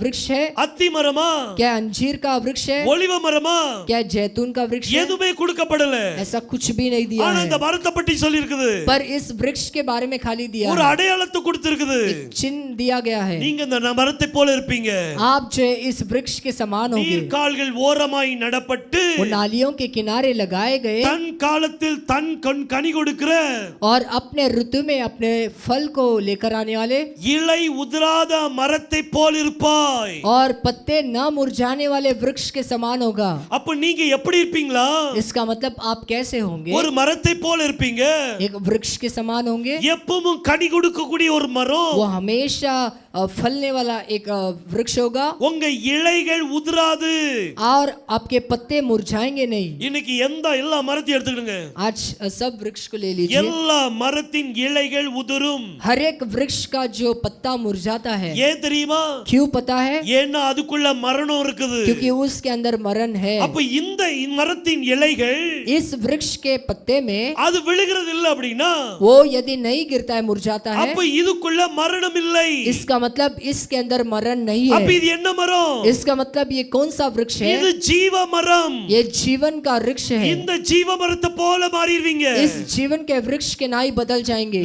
वृक्ष है? அத்தி மரமா? क्या अंजीर का वृक्ष है? ஒலிவ மரமா? क्या जैतून का वृक्ष है? எதுமே கொடுக்கப்படல. ऐसा कुछ भी नहीं दिया ஆனா இந்த है। மரத்தை பற்றி சொல்லி இருக்குது. पर इस वृक्ष के बारे में खाली दिया ஒரு है। அடையாளத்தை கொடுத்திருக்குது. चिन्ह दिया गया है। நீங்க இந்த மரத்தை போல இருப்பீங்க. आप जो है इस वृक्ष के समान होंगे। நீர்க்கால்கள் ஓரமாய் நடப்பட்டு वो नालियों के किनारे लगाए गए தன் காலத்தில் தன் கனி கொடுக்கிற और अपने ऋतु में अपने फल को लेकर आने वाले இலை உதிராத மரத்தை போல் இருப்பாய். और पत्ते न मुरझाने वाले वृक्ष के समान होगा। அப்ப நீங்க எப்படி இருப்பீங்களா? इसका मतलब आप कैसे होंगे? ஒரு மரத்தை போல இருப்பீங்க. एक वृक्ष के समान होंगे। எப்பவும் கனி கொடுக்கக்கூடிய ஒரு மரம். वो हमेशा फलने वाला एक वृक्ष होगा உங்க இலைகள் உதிராது. और आपके पत्ते मुरझाएंगे नहीं। இன்னைக்கு எல்லா மரத்தையும் எடுத்துக்கிடுங்க. आज सब वृक्ष को ले लीजिए। எல்லா மரத்தின் இலைகள் உதிரும். हर एक वृक्ष का जो पत्ता मुरझाता है। ஏன் தெரியுமா? क्यों पता है? ஏன்னா அதுக்குள்ள மரணம் இருக்குது. क्योंकि उसके अंदर मरण है। அப்ப இந்த மரத்தின் இலைகள் इस वृक्ष के पत्ते में அது விழுகிறது இல்ல அப்படினா वो यदि नहीं गिरता है मुरझाता है அப்ப இதுக்குள்ள மரணம் இல்லை. इसका मतलब इसके अंदर मरण नहीं அப்ப है। இது என்ன மரம்? इसका मतलब ये कौन सा वृक्ष है? இது ஜீவ மரம். ये जीवन का वृक्ष है। இந்த ஜீவ மரத்தை போல மாறிடுவீங்க. इस जीवन के वृक्ष के नाई बदल जाएंगे।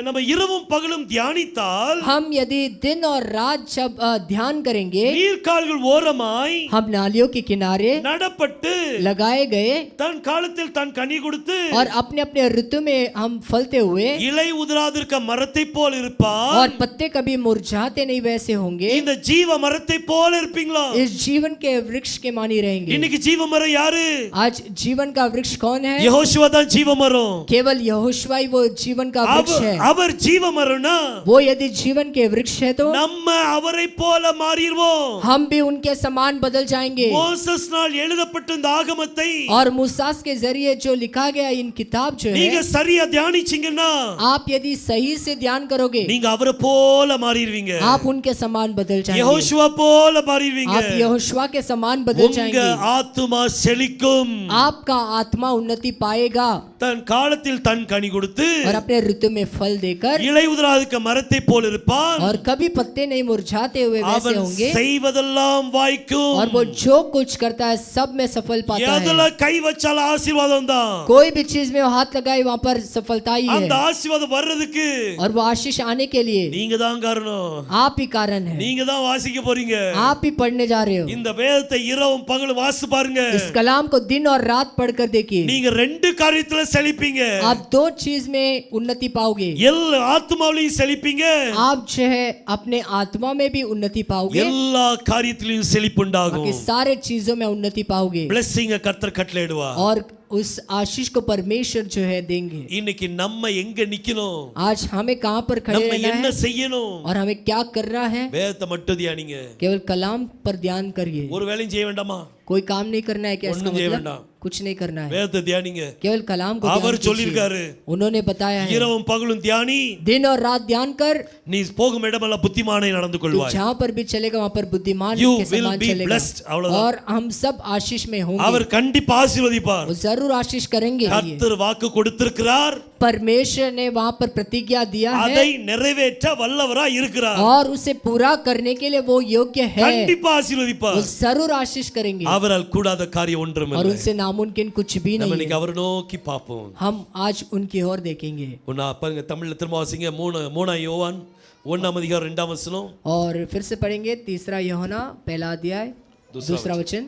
நம்ம இரவும் பகலும் தியானித்தால் हम यदि दिन और रात जब ध्यान करेंगे நீர்க்கால்கள் ஓரமாய் हम नालियों के किनारे நடப்பட்டு लगाए गए தன் காலத்தில் தன் கனி கொடுத்து और अपने अपने ऋतु में हम फलते हुए இலை உதிராதிருக்க மரத்தை போல இருப்பார். और पत्ते कभी मुरझाते नहीं वैसे होंगे। இந்த ஜீவ மரத்தை போல இருப்பீங்களா? इस जीवन के वृक्ष के मानी रहेंगे। இன்னைக்கு ஜீவ மரம் யாரு? आज जीवन का वृक्ष कौन है? யெகோஷுவா தான் ஜீவ மரம். केवल यहोशुआ ही वो जीवन का वृक्ष है। அவர் ஜீவ மரம்னா वो यदि जीवन के वृक्ष है तो நம்ம அவரை போல மாறிடுவோம். हम भी उनके समान बदल जाएंगे। மோசஸ்னால் எழுதப்பட்ட இந்த ஆகமத்தை और मूसास के जरिए जो लिखा गया इन किताब जो நீங்க है சரியா தியானிச்சீங்கன்னா आप यदि सही से ध्यान करोगे நீங்க அவரை போல மாறிடுவீங்க. आप उनके समान बदल जाएंगे। யெகோஷுவா போல மாறிடுவீங்க. आप यहोशुआ के समान बदल உங்க जाएंगे। ஆத்துமா செழிக்கும். आपका आत्मा उन्नति पाएगा தன் காலத்தில் தன் கனி கொடுத்து और अपने ऋतु में फल देकर இலை உதிராதிருக்க மரத்தை போல இருப்பான். और कभी पत्ते नहीं मुरझाते हुए वैसे அவன் होंगे செய்வதெல்லாம் வாய்க்கும். और वो जो कुछ करता है सब में सफल पाता எதுல है। கை வச்சால ஆசீர்வாதம் தான். कोई भी चीज में वो हाथ लगाए वहां पर सफलता ही அந்த है। ஆசீர்வாதம் வர்றதுக்கு और वो आशीष आने के लिए நீங்க தான் காரணம். आप ही कारण है। நீங்க தான் வாசிக்க போறீங்க. आप ही पढ़ने जा रहे हो। இந்த வேதத்தை இரவும் பகலும் வாசி பாருங்க. इस कलाम को दिन और रात पढ़कर देखिए। நீங்க ரெண்டு காரியத்துல செழிப்பீங்க. आप दो चीज में उन्नति पाओगे। எல்லா ஆத்துமாவிலையும் செழிப்பீங்க. आप जो है अपने आत्मा में भी उन्नति पाओगे। எல்லா காரியத்திலும் செழிப்பு உண்டாகும். बाकी सारे चीजों में उन्नति पाओगे। blessing கர்த்தர் கட்டளையிடுவா. और उस आशीष को परमेश्वर जो है देंगे। இன்னைக்கு நம்ம எங்க நிக்கணும்? आज हमें कहां पर खड़े நம்ம रहना என்ன है செய்யணும்? और हमें क्या करना है? வேதத்தை மட்டும் தியானிங்க. केवल कलाम पर ध्यान करिए। ஒரு வேலையும் செய்ய வேண்டாமா? कोई काम नहीं करना है क्या? इसका ஒண்ணும் செய்ய मतलब வேண்டாம். कुछ नहीं करना है। வேதத்தை தியானிங்க. केवल कलाम को அவர் ध्यान சொல்லிருக்காரு. कीजिए। उन्होंने बताया है இரவும் பகலும் தியானி. दिन और रात ध्यान कर நீ போகும் இடமெல்லாம் புத்திமானை நடந்து तू கொள்வாய். जहां पर भी चलेगा वहां पर बुद्धिमान You के will समान be चलेगा। blessed. அவ்வளவுதான். और हम सब आशीष में होंगे। அவர் கண்டிப்பா ஆசீர்வதிப்பார். वो जरूर आशीष करेंगे। கர்த்தர் வாக்கு கொடுத்திருக்கிறார். परमेश्वर ने वहां पर प्रतिज्ञा दिया அதை है நிறைவேற்ற வல்லவரா இருக்கிறார். और उसे पूरा करने के लिए वो योग्य है। கண்டிப்பா वो ஆசீர்வதிப்பார். जरूर आशीष करेंगे அவரால் கூடாத காரியம் ஒன்றும் और இல்லை. उनसे नामुमकिन कुछ भी நம்ம नहीं இன்னைக்கு है। அவரை நோக்கி பார்ப்போம். हम आज उनकी ओर देखेंगे। ஒன்னா பாருங்க தமிழ்ல திரும்ப வாசிங்க. 3 யோவான் 1:2 और फिर से पढ़ेंगे 3 यूहन्ना 1 अध्याय 2 वचन।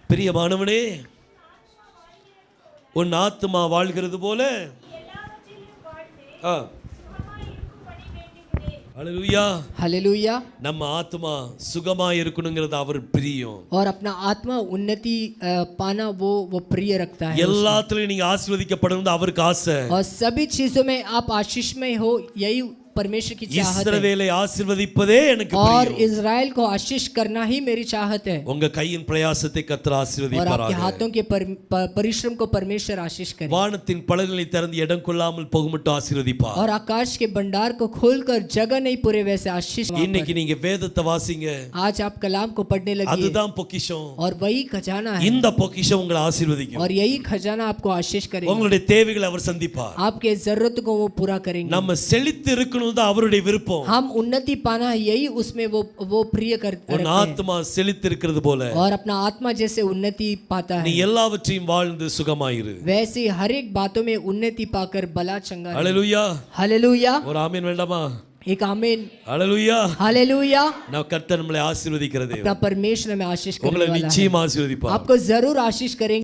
பிரியமானவனே, உன் ஆத்துமா வாழ்கிறது போல ஹalleluya हालेलुया। நம்ம ஆத்துமா சுகமா இருக்கணும்ங்கிறது அவர் பிரியம். और अपना आत्मा उन्नति पाना वो प्रिय रखता है। எல்லாத்துலயும் நீங்க ஆசீர்வதிக்கப்படணும் அவருக்கு ஆசை. और सभी चीजों में आप आशीष में हो यही परमेश्वर की चाहत है இஸ்ரவேலை ஆசீர்வதிப்பதே எனக்கு और பிரியம். इज़राइल को आशीष करना ही मेरी चाहत है உங்க கையின் பிரயாசத்தை கர்த்தர் और आपके ஆசீர்வதிப்பாராக. हाथों के परिश्रम को परमेश्वर आशीष करे வானத்தின் பலகங்களை திறந்து இடம் கொள்ளாமல் போகுமட்டும் ஆசீர்வதிப்பார். और आकाश के भंडार को खोलकर जगह नहीं पूरे वैसे आशीष वहाँ இன்னைக்கு पर। நீங்க வேதத்தை வாசிங்க. आज आप कलाम को पढ़ने लगिए அதுதான் பொக்கிஷம். और वही खजाना है இந்த பொக்கிஷம் உங்களை ஆசீர்வதிக்கும். और यही खजाना आपको आशीष करेगा உங்களுடைய தேவைகளை அவர் சந்திப்பார். आपके जरूरत को वो पूरा करेंगे நம்ம செழித்து இருக்கணும் தான் அவருடைய விருப்பம். हम उन्नति पाना है यही उसमें वो प्रिय करते உன் ஆத்மா செழித்து இருக்கிறது போல और अपना आत्मा जैसे उन्नति पाता நீ है எல்லாவற்றையும் வாழ்ந்து சுகமாயிரு. वैसे हर एक बातों में उन्नति पाकर बला चंगा रहे। ஹalleluya. हालेलुया ஒரு ஆமென் வேண்டாமா? एक आमीन ஹalleluya. हालेलुया நான் கர்த்தர் நம்மளை ஆசீர்வதிக்கிறது. अपना परमेश्वर में आशीष करने உங்களை वाला है நிச்சயம் ஆசீர்வதிப்பார். आपको जरूर आशीष करेंगे।